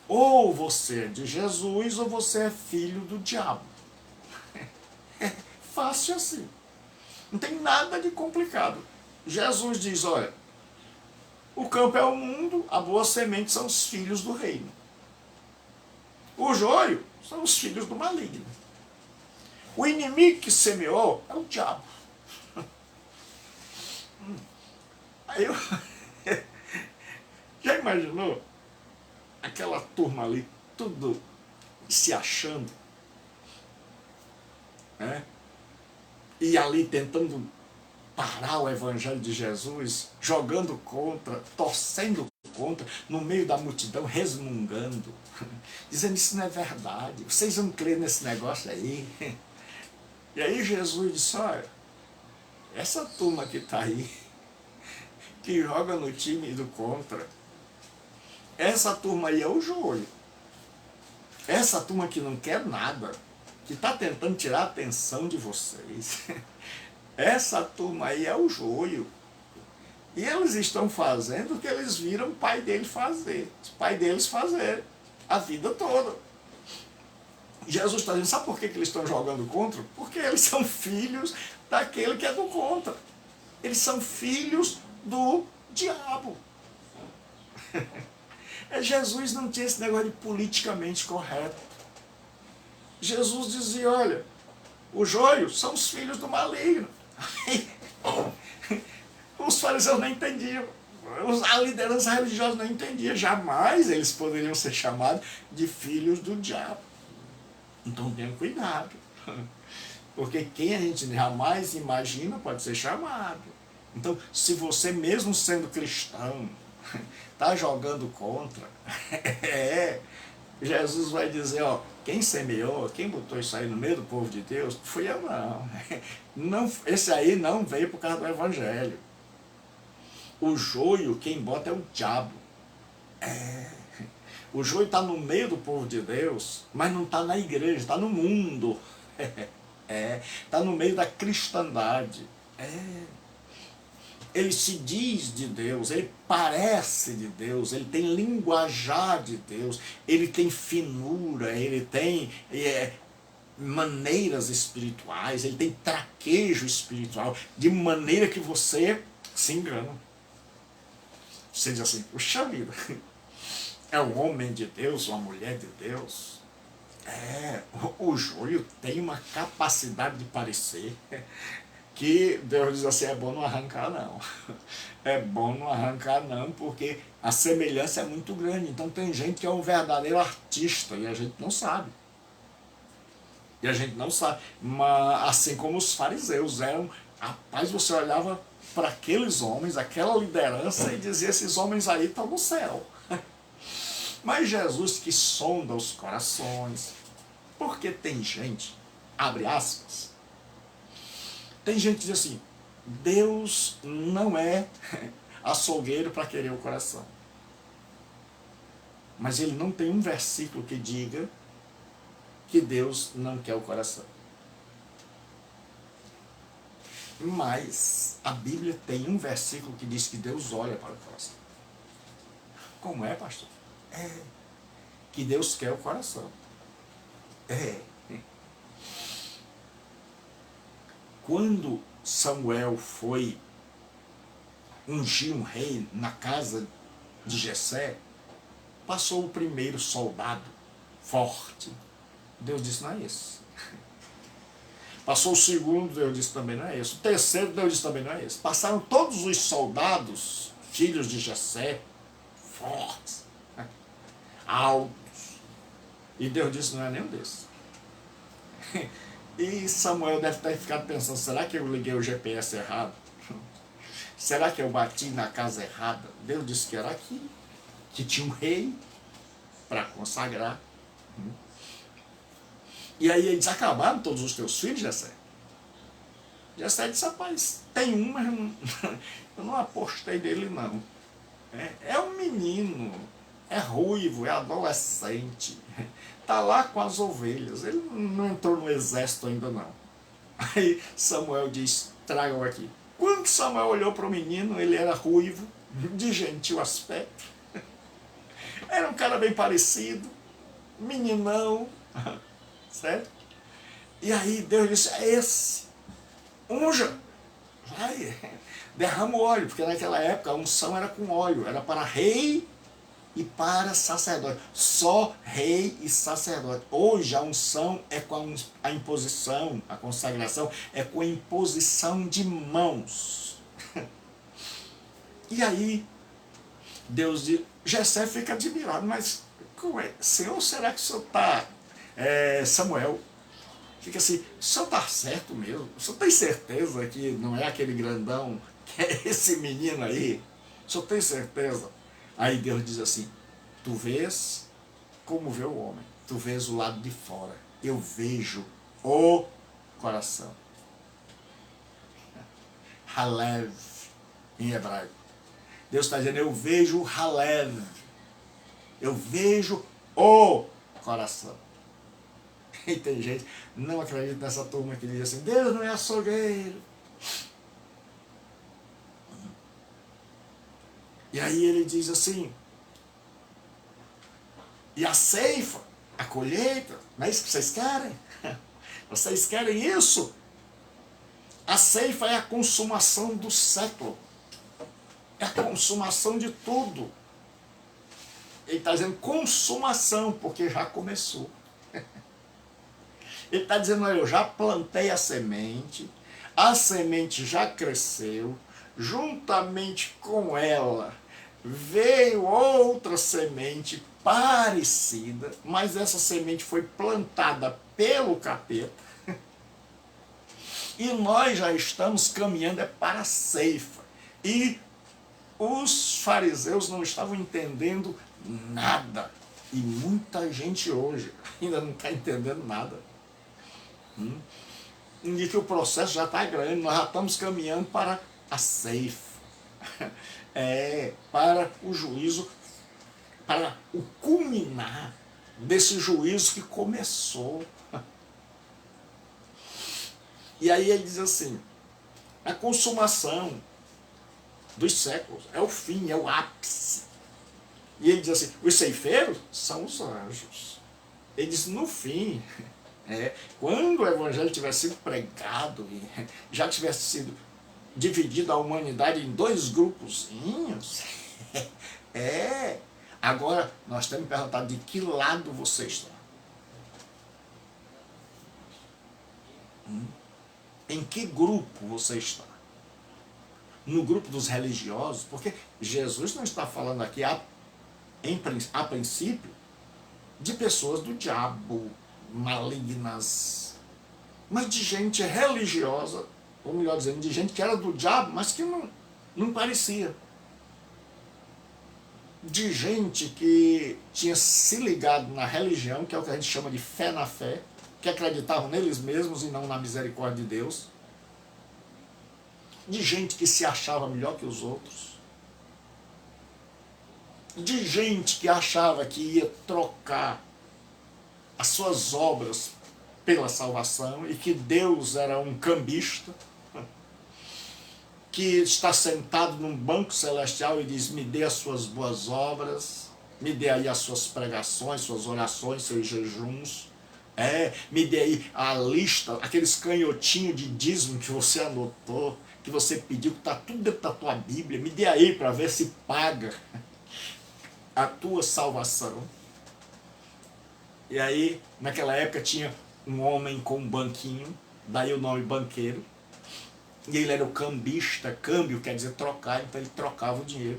Ou você é de Jesus ou você é filho do diabo. É fácil assim. Não tem nada de complicado. Jesus diz: olha, o campo é o mundo, a boa semente são os filhos do reino. O joio são os filhos do maligno. O inimigo que semeou é o diabo. Aí eu... Já imaginou? Aquela turma ali, tudo se achando, né? E ali tentando parar o evangelho de Jesus, jogando contra, torcendo contra, no meio da multidão, resmungando, dizendo: isso não é verdade, vocês vão crer nesse negócio aí. E aí Jesus disse: olha, essa turma que está aí, que joga no time do contra, essa turma aí é o joio. Essa turma que não quer nada, que está tentando tirar a atenção de vocês, essa turma aí é o joio. E eles estão fazendo o que eles viram o pai deles fazer, a vida toda. Jesus está dizendo: sabe por que eles estão jogando contra? Porque eles são filhos daquele que é do contra. Eles são filhos do diabo. Jesus não tinha esse negócio de politicamente correto. Jesus dizia: olha, O joio são os filhos do maligno. Os fariseus não entendiam. A liderança religiosa não entendia. Jamais eles poderiam ser chamados de filhos do diabo. Então tenha cuidado. Porque quem a gente jamais imagina pode ser chamado. Então, se você mesmo sendo cristão, está jogando contra, Jesus vai dizer, ó, quem semeou, quem botou isso aí no meio do povo de Deus, fui eu não. Esse aí não veio por causa do evangelho. O joio, quem bota é o diabo. O joio está no meio do povo de Deus, mas não está na igreja, está no mundo. Está no meio da cristandade. Ele se diz de Deus, ele parece de Deus, ele tem linguajar de Deus, ele tem finura, ele tem maneiras espirituais, ele tem traquejo espiritual, de maneira que você se engana. Você diz assim, puxa vida, é um homem de Deus, uma mulher de Deus. O joio tem uma capacidade de parecer que Deus diz assim, é bom não arrancar não. É bom não arrancar não, porque a semelhança é muito grande. Então tem gente que é um verdadeiro artista e a gente não sabe. Mas, assim como os fariseus eram, rapaz, você olhava para aqueles homens, aquela liderança e dizia, esses homens aí estão no céu. Mas Jesus que sonda os corações, porque tem gente, abre aspas, tem gente que diz assim, Deus não é açougueiro para querer o coração. Mas ele não tem um versículo que diga que Deus não quer o coração. Mas a Bíblia tem um versículo que diz que Deus olha para o coração. Como é, pastor? Que Deus quer o coração. Quando Samuel foi ungir um rei na casa de Jessé, passou o primeiro soldado forte. Deus disse, não é esse. Passou o segundo, Deus disse, também não é esse. O terceiro, Deus disse, também não é esse. Passaram todos os soldados, filhos de Jessé, fortes, altos. E Deus disse, não é nenhum desses. E Samuel deve ter ficado pensando, será que eu liguei o GPS errado? Será que eu bati na casa errada? Deus disse que era aqui, que tinha um rei para consagrar. E aí eles acabaram todos os teus filhos, Jessé? Jessé disse, rapaz, tem um, mas eu não apostei nele não. É um menino, é ruivo, é adolescente, está lá com as ovelhas, ele não entrou no exército ainda não. Aí Samuel diz, tragam aqui. Quando Samuel olhou para o menino, ele era ruivo, de gentil aspecto, era um cara bem parecido, meninão, certo? E aí Deus disse, é esse, unja, vai, derrama o óleo, porque naquela época a unção era com óleo, era para rei e para sacerdote, só rei e sacerdote. Hoje a unção é com a imposição, a consagração é com a imposição de mãos. E aí Deus diz, Jessé fica admirado, mas como é? Senhor, será que o senhor está, Samuel, fica assim, o senhor está certo mesmo? O senhor tem certeza que não é aquele grandão, que é esse menino aí? O senhor tem certeza? Aí Deus diz assim, tu vês como vê o homem, tu vês o lado de fora, eu vejo o coração. Halev, em hebraico. Deus está dizendo, eu vejo o Halev, eu vejo o coração. E tem gente, não acredita nessa turma que diz assim, Deus não é açougueiro. E aí ele diz assim, e a ceifa, a colheita, não é isso que vocês querem? Vocês querem isso? A ceifa é a consumação do século. É a consumação de tudo. Ele está dizendo consumação, porque já começou. Ele está dizendo, olha, eu já plantei a semente já cresceu, juntamente com ela veio outra semente parecida, mas essa semente foi plantada pelo capeta, e nós já estamos caminhando para a ceifa. E os fariseus não estavam entendendo nada. E muita gente hoje ainda não está entendendo nada. E que o processo já está grande, nós já estamos caminhando para a ceifa. Para o juízo, para o culminar desse juízo que começou. E aí ele diz assim, a consumação dos séculos é o fim, é o ápice. E ele diz assim, os ceifeiros são os anjos. Ele diz, no fim, quando o evangelho tivesse sido pregado e já tivesse sido dividido a humanidade em 2 grupozinhos, agora nós temos perguntado de que lado você está. Em que grupo você está? No grupo dos religiosos? Porque Jesus não está falando aqui, a princípio, de pessoas do diabo, malignas, mas de gente religiosa, ou melhor dizendo, de gente que era do diabo, mas que não parecia. De gente que tinha se ligado na religião, que é o que a gente chama de fé na fé, que acreditavam neles mesmos e não na misericórdia de Deus. De gente que se achava melhor que os outros. De gente que achava que ia trocar as suas obras pela salvação e que Deus era um cambista, que está sentado num banco celestial e diz, me dê as suas boas obras, me dê aí as suas pregações, suas orações, seus jejuns, me dê aí a lista, aqueles canhotinhos de dízimo que você anotou, que você pediu, que está tudo dentro da tua Bíblia, me dê aí para ver se paga a tua salvação. E aí, naquela época tinha um homem com um banquinho, daí o nome banqueiro, e ele era o cambista, câmbio quer dizer trocar, então ele trocava o dinheiro.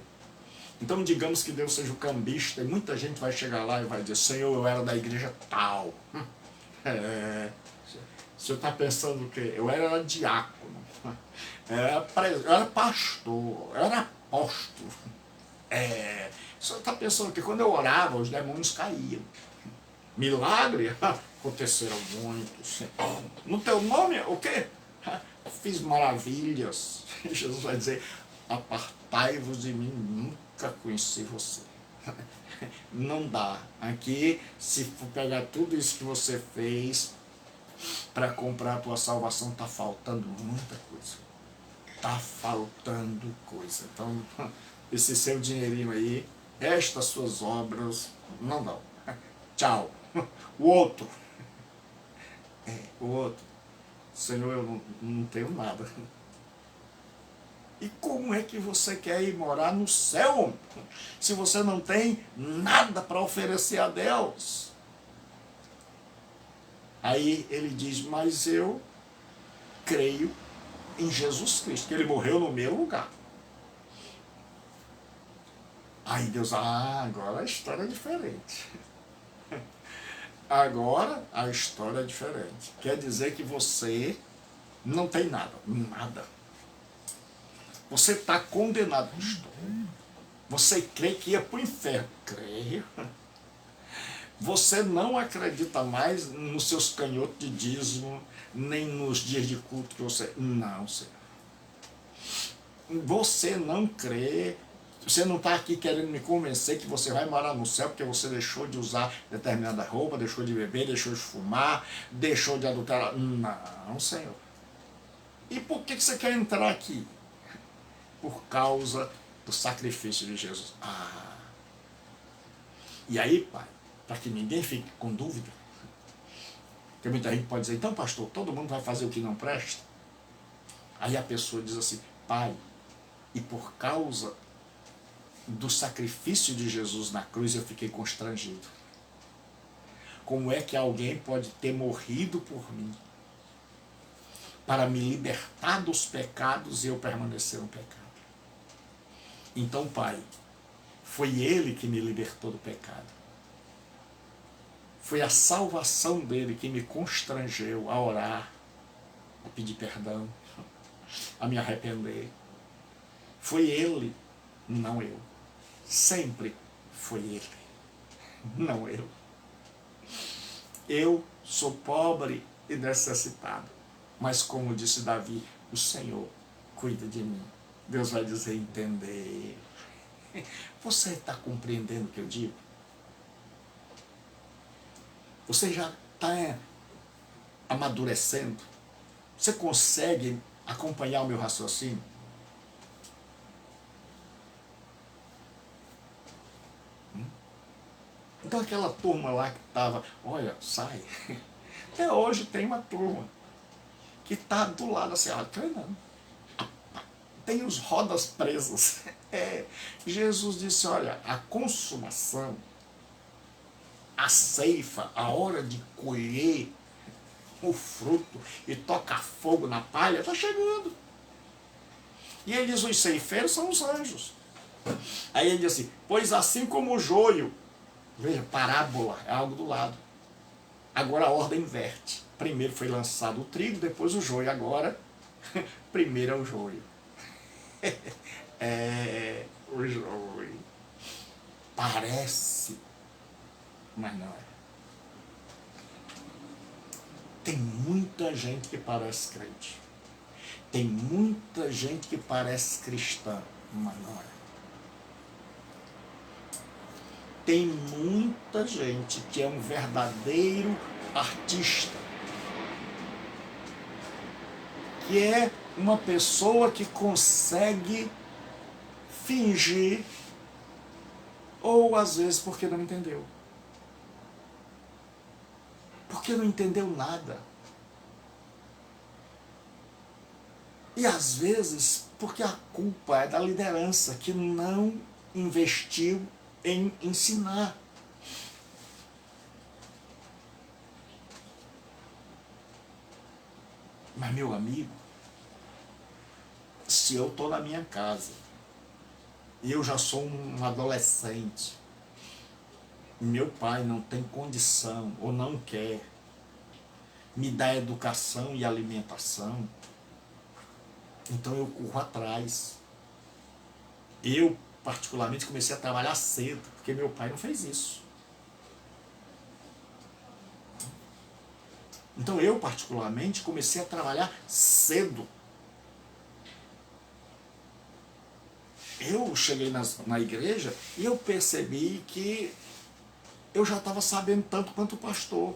Então digamos que Deus seja o cambista, e muita gente vai chegar lá e vai dizer, Senhor, eu era da igreja tal. O senhor está pensando o quê? Eu era diácono, eu era pastor, eu era apóstolo. O senhor está pensando que quando eu orava, os demônios caíam. Milagre? Aconteceram muitos. No teu nome, o quê? Fiz maravilhas. Jesus vai dizer, apartai-vos de mim, nunca conheci você. Não dá. Aqui, se for pegar tudo isso que você fez para comprar a tua salvação, está faltando muita coisa. Está faltando coisa. Então, esse seu dinheirinho aí, estas suas obras, não dão. Tchau. O outro. O outro. Senhor, eu não tenho nada. E como é que você quer ir morar no céu, se você não tem nada para oferecer a Deus? Aí ele diz, mas eu creio em Jesus Cristo, que ele morreu no meu lugar. Aí Deus, agora a história é diferente. Agora a história é diferente. Quer dizer que você não tem nada. Nada. Você está condenado. Estou. Você crê que ia para o inferno. Creio. Você não acredita mais nos seus canhotos de dízimo, nem nos dias de culto que você... Não, Senhor. Você não crê. Você não está aqui querendo me convencer que você vai morar no céu porque você deixou de usar determinada roupa, deixou de beber, deixou de fumar, deixou de adulterar. Não, Senhor. E por que você quer entrar aqui? Por causa do sacrifício de Jesus. E aí, Pai, para que ninguém fique com dúvida, porque muita gente pode dizer, então pastor, todo mundo vai fazer o que não presta? Aí a pessoa diz assim, Pai, e por causa do sacrifício de Jesus na cruz eu fiquei constrangido. como é que alguém pode ter morrido por mim para me libertar dos pecados e eu permanecer no pecado? Então, Pai, foi Ele que me libertou do pecado. Foi a salvação dele que me constrangeu a orar, a pedir perdão, a me arrepender. Foi Ele, não eu. Sempre foi Ele, não eu. Eu sou pobre e necessitado, mas como disse Davi, o Senhor cuida de mim. Deus vai dizer, entender. Você está compreendendo o que eu digo? Você já está amadurecendo? Você consegue acompanhar o meu raciocínio? Então aquela turma lá que estava, olha, sai. Até hoje tem uma turma que está do lado assim, treinando. Tem os rodas presas. Jesus disse, olha, a consumação, a ceifa, a hora de colher o fruto e tocar fogo na palha, está chegando. E ele diz, os ceifeiros são os anjos. Aí ele diz assim, pois assim como o joio, veja, parábola, é algo do lado. Agora a ordem inverte. Primeiro foi lançado o trigo, depois o joio. Agora, primeiro é o joio. O joio. Parece, mas não é. Tem muita gente que parece crente. Tem muita gente que parece cristã, mas não é. Tem muita gente que é um verdadeiro artista, que é uma pessoa que consegue fingir, ou às vezes porque não entendeu. Porque não entendeu nada. E às vezes porque a culpa é da liderança, que não investiu em ensinar. Mas, meu amigo, se eu estou na minha casa e eu já sou um adolescente, meu pai não tem condição ou não quer me dar educação e alimentação, então eu corro atrás. Eu, particularmente, comecei a trabalhar cedo, porque meu pai não fez isso. Então eu, particularmente, comecei a trabalhar cedo. Eu cheguei na igreja e eu percebi que eu já estava sabendo tanto quanto o pastor.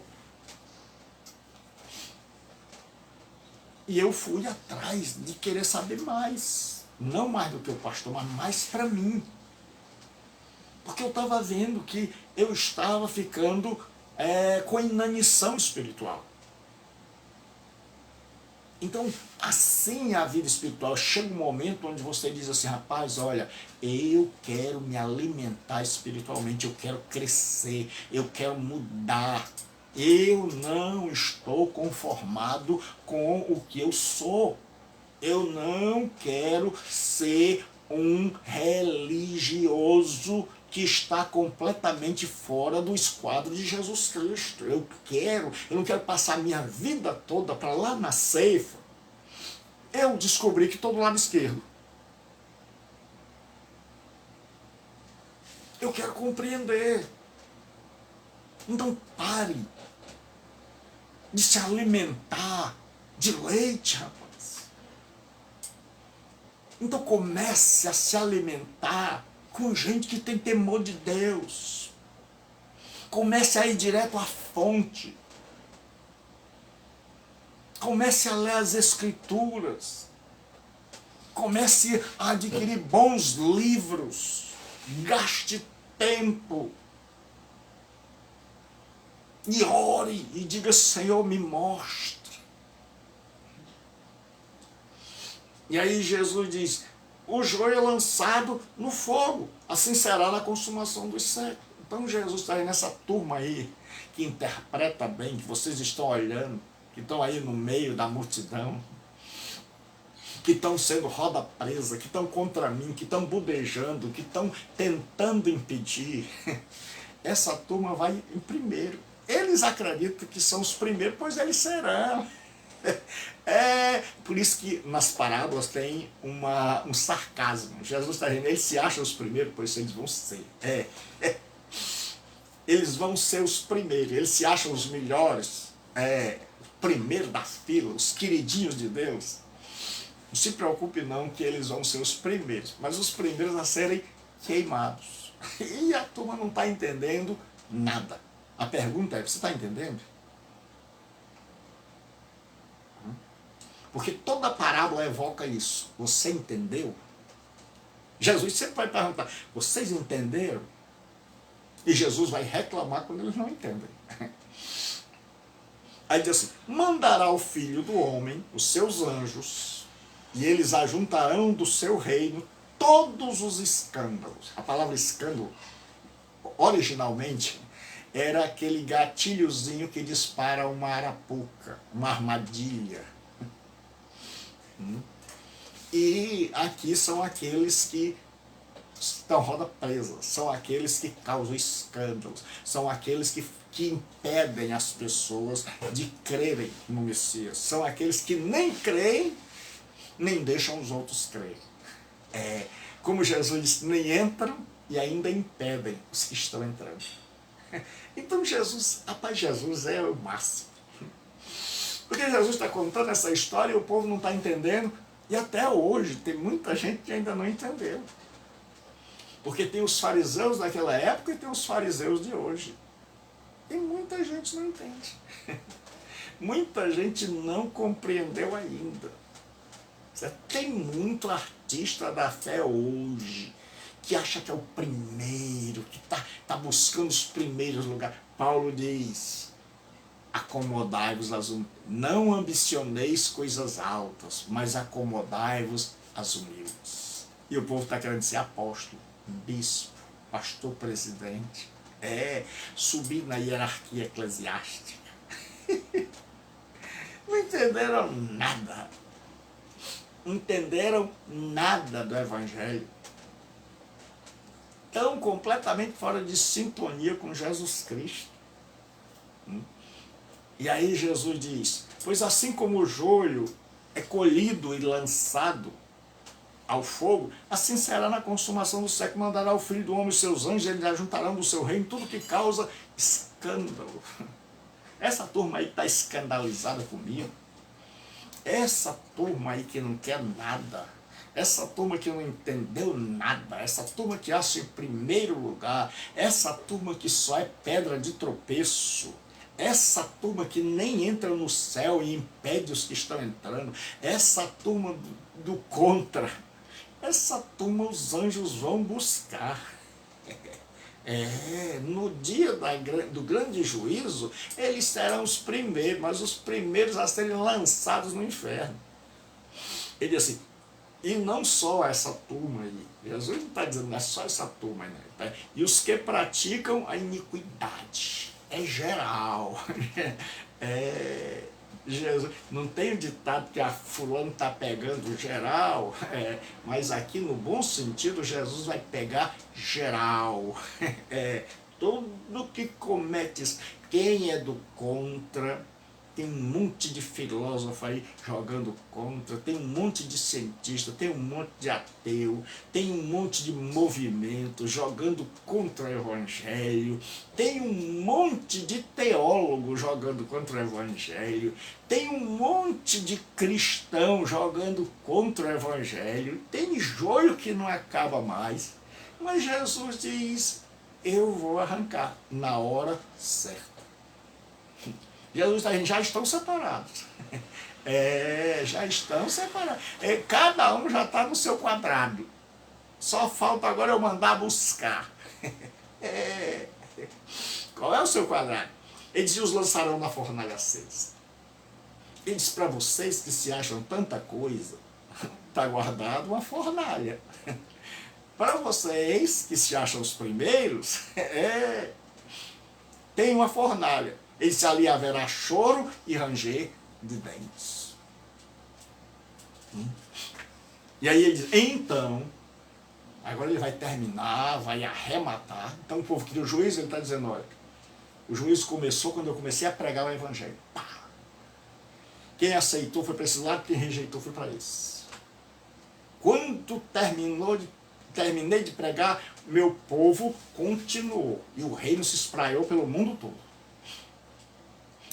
E eu fui atrás de querer saber mais. Não mais do que o pastor, mas mais para mim. Porque eu estava vendo que eu estava ficando com inanição espiritual. Então, assim é a vida espiritual. Chega um momento onde você diz assim, rapaz, olha, eu quero me alimentar espiritualmente, eu quero crescer, eu quero mudar. Eu não estou conformado com o que eu sou. Eu não quero ser um religioso que está completamente fora do esquadro de Jesus Cristo. Eu não quero passar a minha vida toda para lá na ceifa. Eu descobri que estou do lado esquerdo. Eu quero compreender. Então pare de se alimentar de leite, rapaz. Então comece a se alimentar com gente que tem temor de Deus. Comece a ir direto à fonte. Comece a ler as Escrituras. Comece a adquirir bons livros. Gaste tempo. E ore e diga, Senhor, me mostre. E aí Jesus diz, o joio é lançado no fogo, assim será na consumação dos séculos. Então Jesus está aí nessa turma aí, que interpreta bem, que vocês estão olhando, que estão aí no meio da multidão, que estão sendo roda presa, que estão contra mim, que estão budejando, que estão tentando impedir. Essa turma vai em primeiro. Eles acreditam que são os primeiros, pois eles serão. É por isso que nas parábolas tem um sarcasmo. Jesus está dizendo, eles se acham os primeiros, pois eles vão ser. Eles vão ser os primeiros, eles se acham os melhores, primeiro da fila, os queridinhos de Deus. Não se preocupe não que eles vão ser os primeiros, mas os primeiros a serem queimados. E a turma não está entendendo nada. A pergunta é, você está entendendo? Porque toda parábola evoca isso. Você entendeu? Jesus sempre vai perguntar, vocês entenderam? E Jesus vai reclamar quando eles não entendem. Aí diz assim, mandará o Filho do Homem, os seus anjos, e eles ajuntarão do seu reino todos os escândalos. A palavra escândalo, originalmente, era aquele gatilhozinho que dispara uma arapuca, uma armadilha. E aqui são aqueles que estão roda presa, são aqueles que causam escândalos, são aqueles que impedem as pessoas de crerem no Messias, são aqueles que nem creem, nem deixam os outros crerem. Como Jesus disse, nem entram e ainda impedem os que estão entrando. Então Jesus, rapaz, Jesus é o máximo. Porque Jesus está contando essa história e o povo não está entendendo, e até hoje tem muita gente que ainda não entendeu. Porque tem os fariseus daquela época e tem os fariseus de hoje. E muita gente não entende. Muita gente não compreendeu ainda. Tem muito artista da fé hoje que acha que é o primeiro, que tá buscando os primeiros lugares. Paulo diz, acomodai-vos às humildes. Não ambicioneis coisas altas, mas acomodai-vos às humildes. E o povo está querendo ser apóstolo, bispo, pastor presidente. Subir na hierarquia eclesiástica. Não entenderam nada. Não entenderam nada do Evangelho. Estão completamente fora de sintonia com Jesus Cristo. E aí Jesus diz, pois assim como o joio é colhido e lançado ao fogo, assim será na consumação do século, mandará o Filho do Homem e seus anjos, eles ajuntarão do seu reino tudo que causa escândalo. Essa turma aí está escandalizada comigo. Essa turma aí que não quer nada, essa turma que não entendeu nada, essa turma que acha em primeiro lugar, essa turma que só é pedra de tropeço, essa turma que nem entra no céu e impede os que estão entrando, essa turma do contra, essa turma os anjos vão buscar. No dia do grande juízo, eles serão os primeiros, mas os primeiros a serem lançados no inferno. Ele diz assim, e não só essa turma aí, Jesus não está dizendo, não é só essa turma aí, tá? E os que praticam a iniquidade, é geral. Jesus, não tem o ditado que a fulano está pegando geral, mas aqui no bom sentido Jesus vai pegar geral. Tudo que comete, quem é do contra, tem um monte de filósofo aí jogando contra, tem um monte de cientista, tem um monte de ateu, tem um monte de movimento jogando contra o Evangelho, tem um monte de teólogo jogando contra o Evangelho, tem um monte de cristão jogando contra o Evangelho, tem joio que não acaba mais, mas Jesus diz, eu vou arrancar na hora certa. Jesus está dizendo, já estão separados. Já estão separados. Cada um já está no seu quadrado. Só falta agora eu mandar buscar. Qual é o seu quadrado? Ele diz, os lançarão na fornalha acesa. Ele diz, para vocês que se acham tanta coisa, está guardado uma fornalha. Para vocês que se acham os primeiros, tem uma fornalha. Esse ali haverá choro e ranger de dentes. E aí ele diz, então, agora ele vai terminar, vai arrematar. Então o povo queria o juízo, ele está dizendo, olha, o juízo começou quando eu comecei a pregar o evangelho. Pá! Quem aceitou foi para esse lado, quem rejeitou foi para esse. Quando terminei de pregar, meu povo continuou. E o reino se espraiou pelo mundo todo.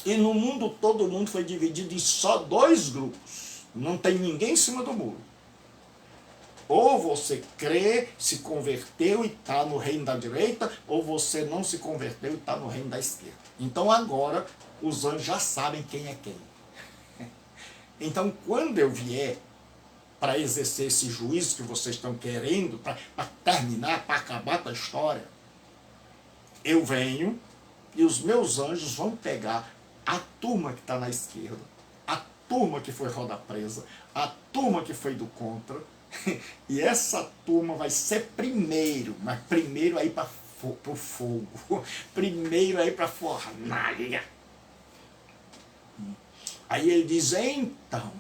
E no mundo todo, o mundo foi dividido em só 2 grupos. Não tem ninguém em cima do muro. Ou você crê, se converteu e está no reino da direita, ou você não se converteu e está no reino da esquerda. Então agora, os anjos já sabem quem é quem. Então quando eu vier para exercer esse juízo que vocês estão querendo, para terminar, para acabar com a história, eu venho e os meus anjos vão pegar a turma que está na esquerda, a turma que foi roda presa, a turma que foi do contra, e essa turma vai ser primeiro, mas primeiro aí para o fogo, primeiro aí para a fornalha. Aí ele diz, então,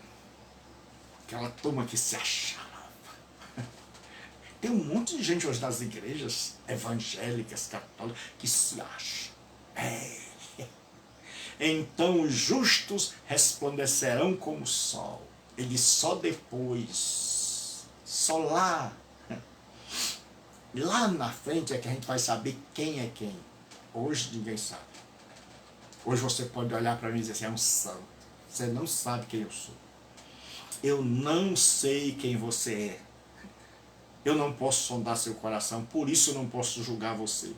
aquela turma que se achava. Tem um monte de gente hoje nas igrejas evangélicas, católicas, que se acha. Então os justos resplandecerão como o sol. Ele só depois, só lá na frente é que a gente vai saber quem é quem. Hoje ninguém sabe. Hoje você pode olhar para mim e dizer assim, é um santo. Você não sabe quem eu sou. Eu não sei quem você é. Eu não posso sondar seu coração, por isso eu não posso julgar você.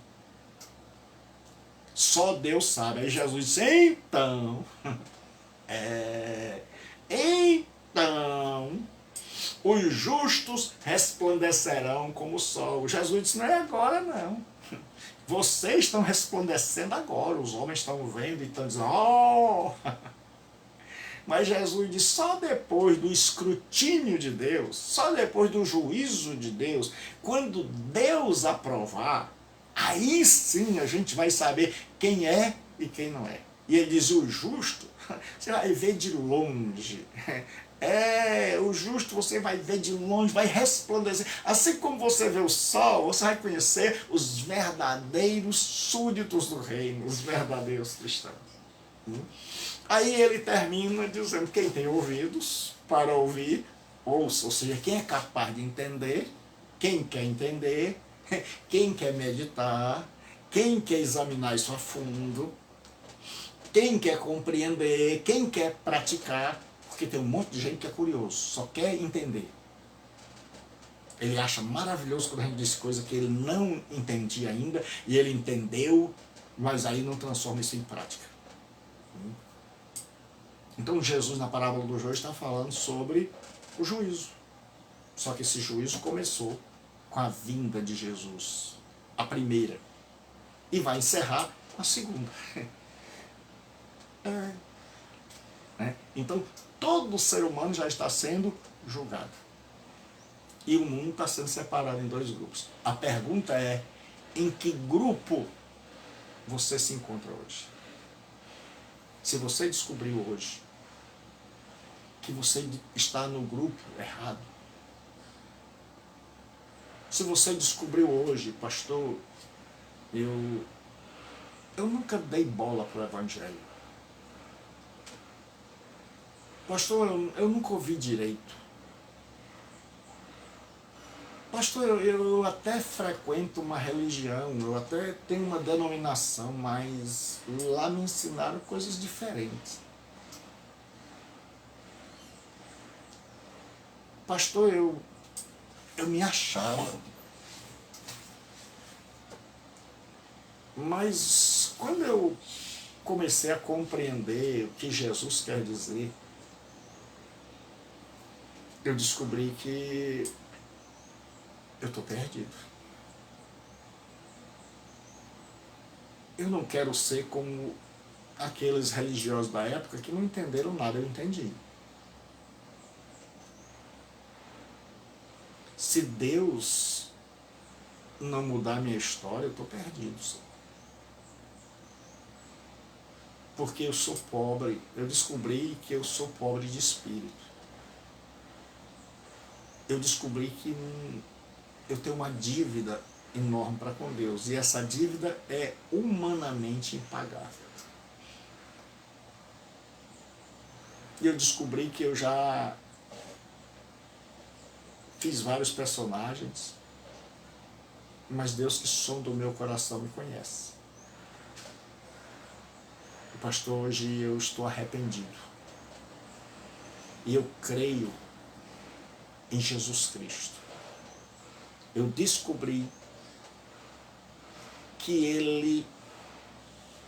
Só Deus sabe. Aí Jesus disse, então, os justos resplandecerão como o sol. Jesus disse, não é agora não. Vocês estão resplandecendo agora, os homens estão vendo e estão dizendo, oh! Mas Jesus disse, só depois do escrutínio de Deus, só depois do juízo de Deus, quando Deus aprovar, aí sim a gente vai saber quem é e quem não é. E ele diz, o justo, você vai ver de longe. O justo você vai ver de longe, vai resplandecer. Assim como você vê o sol, você vai conhecer os verdadeiros súditos do reino, os verdadeiros cristãos. Aí ele termina dizendo, quem tem ouvidos para ouvir, ouça. Ou seja, quem é capaz de entender, quem quer entender, quem quer meditar, quem quer examinar isso a fundo, quem quer compreender, quem quer praticar, porque tem um monte de gente que é curioso, só quer entender. Ele acha maravilhoso quando a gente diz coisa que ele não entendia ainda, e ele entendeu, mas aí não transforma isso em prática. Então Jesus, na parábola do joio, está falando sobre o juízo. Só que esse juízo começou com a vinda de Jesus, a primeira, e vai encerrar a segunda. Então, todo ser humano já está sendo julgado. E o mundo está sendo separado em 2 grupos. A pergunta é, em que grupo você se encontra hoje? Se você descobriu hoje que você está no grupo errado, se você descobriu hoje, pastor, eu nunca dei bola para o evangelho. Pastor, eu nunca ouvi direito. Pastor, eu até frequento uma religião, eu até tenho uma denominação, mas lá me ensinaram coisas diferentes. Pastor, eu me achava. Mas quando eu comecei a compreender o que Jesus quer dizer, eu descobri que eu estou perdido. Eu não quero ser como aqueles religiosos da época que não entenderam nada, eu entendi. Se Deus não mudar a minha história, eu estou perdido, Senhor. Porque eu sou pobre, eu descobri que eu sou pobre de espírito. Eu descobri que eu tenho uma dívida enorme para com Deus, e essa dívida é humanamente impagável. E eu descobri que eu já fiz vários personagens, mas Deus que sonda o meu coração me conhece. Pastor, hoje eu estou arrependido. E eu creio em Jesus Cristo. Eu descobri que Ele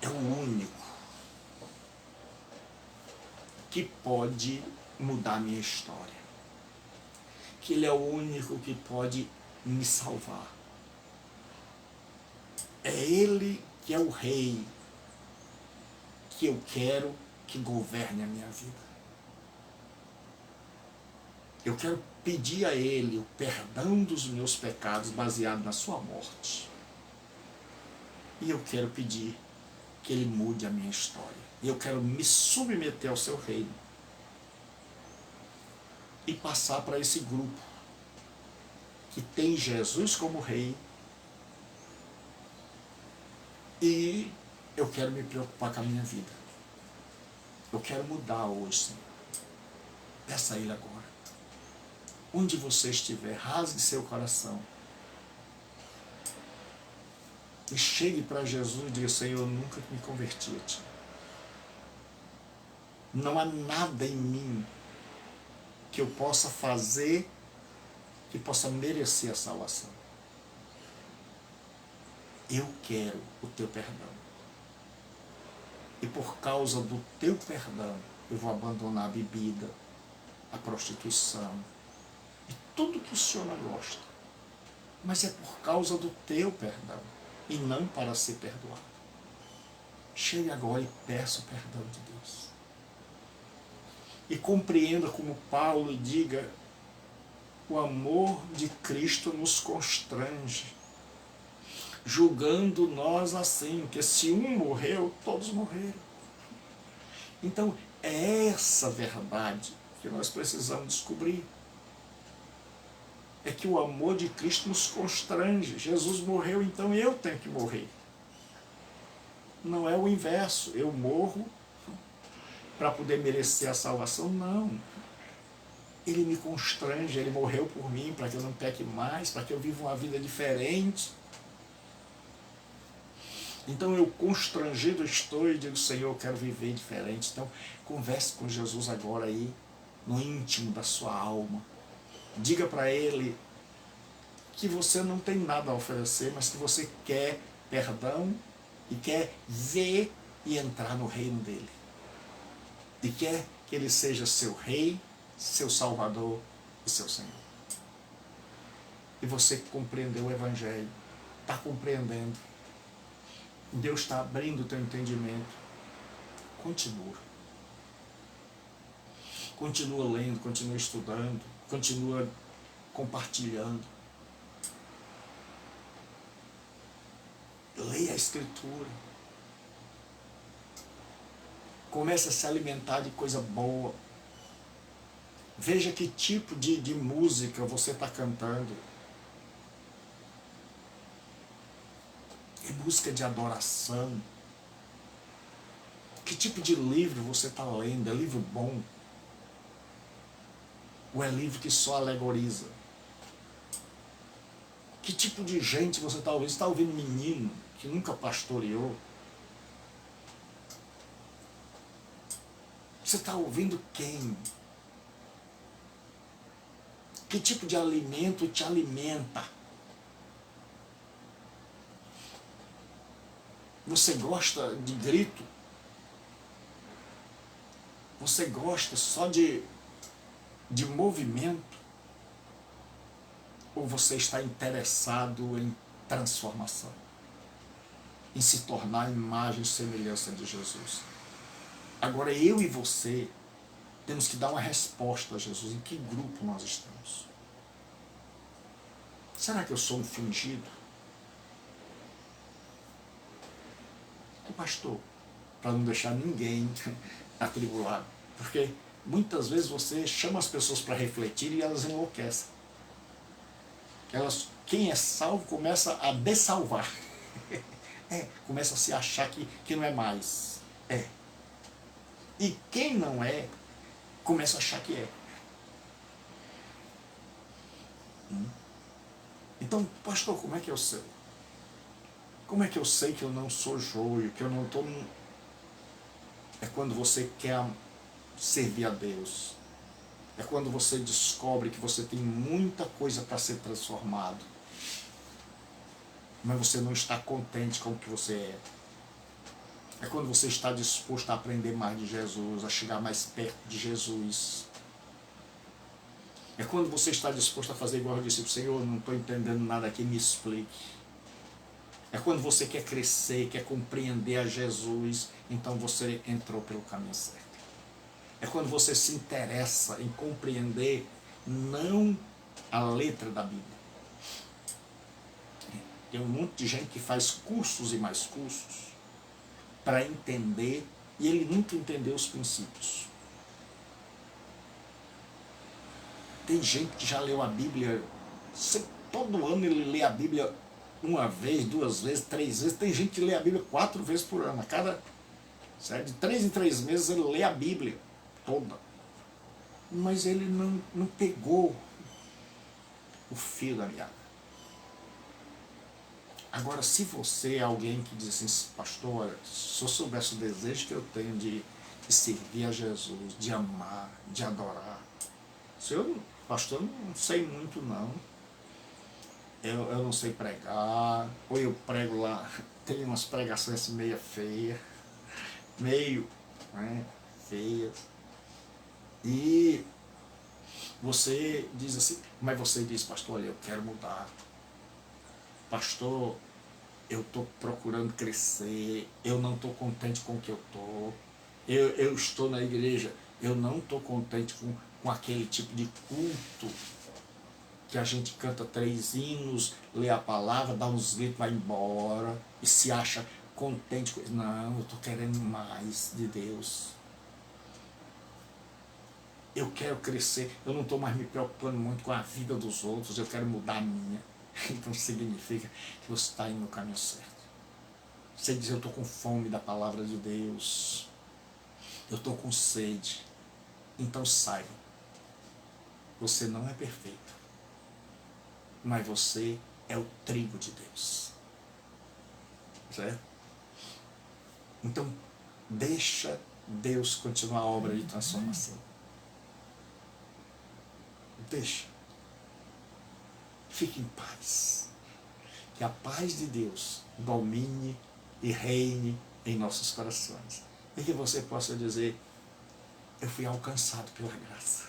é o único que pode mudar a minha história. Que Ele é o único que pode me salvar. É Ele que é o Rei que eu quero que governe a minha vida. Eu quero pedir a Ele o perdão dos meus pecados baseado na sua morte. E eu quero pedir que Ele mude a minha história. E eu quero me submeter ao seu reino. E passar para esse grupo que tem Jesus como Rei. E eu quero me preocupar com a minha vida. Eu quero mudar hoje, Senhor. Peça a Ele agora. Onde você estiver, rasgue seu coração. E chegue para Jesus e diga: Senhor, eu nunca me converti a Ti. Não há nada em mim que eu possa fazer que possa merecer a salvação. Eu quero o Teu perdão. E por causa do Teu perdão, eu vou abandonar a bebida, a prostituição e tudo que o Senhor não gosta. Mas é por causa do Teu perdão e não para ser perdoado. Chegue agora e peça o perdão de Deus. E compreenda como Paulo e diga: o amor de Cristo nos constrange, julgando nós assim, que se um morreu, todos morreram. Então, é essa verdade que nós precisamos descobrir. É que o amor de Cristo nos constrange. Jesus morreu, então eu tenho que morrer. Não é o inverso. Eu morro para poder merecer a salvação, não. Ele me constrange, Ele morreu por mim para que eu não peque mais, para que eu viva uma vida diferente. Então eu constrangido estou e digo: Senhor, eu quero viver diferente. Então converse com Jesus agora aí, no íntimo da sua alma. Diga para Ele que você não tem nada a oferecer, mas que você quer perdão e quer ver e entrar no reino dEle. E quer que Ele seja seu Rei, seu Salvador e seu Senhor. E você que compreendeu o Evangelho, está compreendendo, Deus está abrindo o teu entendimento. Continua. Continua lendo, continua estudando, continua compartilhando. Leia a Escritura. Comece a se alimentar de coisa boa. Veja que tipo de música você está cantando. É música de adoração. Que tipo de livro você está lendo? É livro bom? Ou é livro que só alegoriza? Que tipo de gente você está ouvindo? Você está ouvindo menino que nunca pastoreou? Você está ouvindo quem? Que tipo de alimento te alimenta? Você gosta de grito? Você gosta só de movimento? Ou você está interessado em transformação? Em se tornar a imagem e semelhança de Jesus? Agora eu e você temos que dar uma resposta a Jesus. Em que grupo nós estamos? Será que eu sou um fingido? pastor, para não deixar ninguém atribulado. Porque muitas vezes você chama as pessoas para refletir e elas enlouquecem. Quem é salvo começa a dessalvar. Começa a se achar que não é mais. E quem não é, começa a achar que é. Então, pastor, como é que eu sei? Como é que eu sei que eu não sou joio, que eu não estou... É quando você quer servir a Deus. É quando você descobre que você tem muita coisa para ser transformado. Mas você não está contente com o que você é. É quando você está disposto a aprender mais de Jesus, a chegar mais perto de Jesus. É quando você está disposto a fazer igual eu disse, Senhor, não estou entendendo nada aqui, me explique. É quando você quer crescer, quer compreender a Jesus, então você entrou pelo caminho certo. É quando você se interessa em compreender não a letra da Bíblia. Tem um monte de gente que faz cursos e mais cursos para entender, e ele nunca entendeu os princípios. Tem gente que já leu a Bíblia, todo ano ele lê a Bíblia uma vez, 2 vezes, 3 vezes. Tem gente que lê a Bíblia 4 vezes por ano. De 3 em 3 meses ele lê a Bíblia toda. Mas ele não pegou o fio da meada. Agora, se você é alguém que diz assim, pastor, se eu soubesse o desejo que eu tenho de servir a Jesus, de amar, de adorar, pastor, não sei muito não. Eu não sei pregar, ou eu prego lá, tem umas pregações assim meio feias, feias. E você diz assim, mas você diz, pastor, olha, eu quero mudar. Pastor, eu estou procurando crescer, eu não estou contente com o que eu estou. Eu estou na igreja, eu não estou contente com aquele tipo de culto que a gente canta 3 hinos, lê a palavra, dá uns gritos, vai embora e se acha contente com isso. Não, eu estou querendo mais de Deus. Eu quero crescer, eu não estou mais me preocupando muito com a vida dos outros, eu quero mudar a minha. Então significa que você está indo no caminho certo. Você diz, eu estou com fome da palavra de Deus, eu estou com sede. Então saiba, você não é perfeito, mas você é o trigo de Deus. Certo? Então, deixa Deus continuar a obra de transformação. Deixa. Fique em paz. Que a paz de Deus domine e reine em nossos corações. E que você possa dizer, eu fui alcançado pela graça.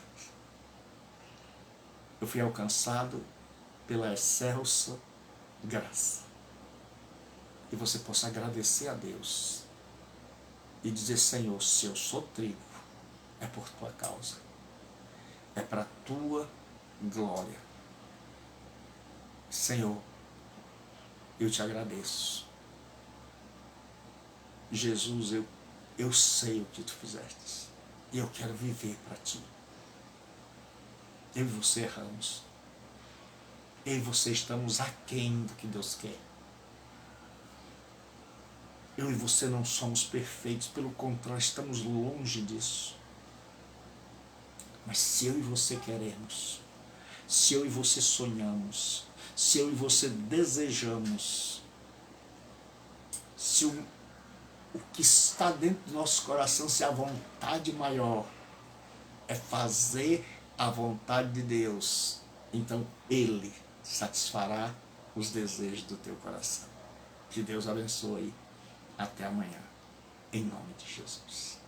Eu fui alcançado pela excelsa graça. E você possa agradecer a Deus e dizer, Senhor, se eu sou trigo, é por tua causa. É para a tua glória. Senhor, eu te agradeço. Jesus, eu sei o que tu fizeste. E eu quero viver para ti. Eu e você erramos. Eu e você estamos aquém do que Deus quer. Eu e você não somos perfeitos, pelo contrário, estamos longe disso. Mas se eu e você queremos, se eu e você sonhamos, se eu e você desejamos, se o que está dentro do nosso coração, se a vontade maior é fazer a vontade de Deus, então Ele satisfará os desejos do teu coração. Que Deus abençoe. Até amanhã. Em nome de Jesus.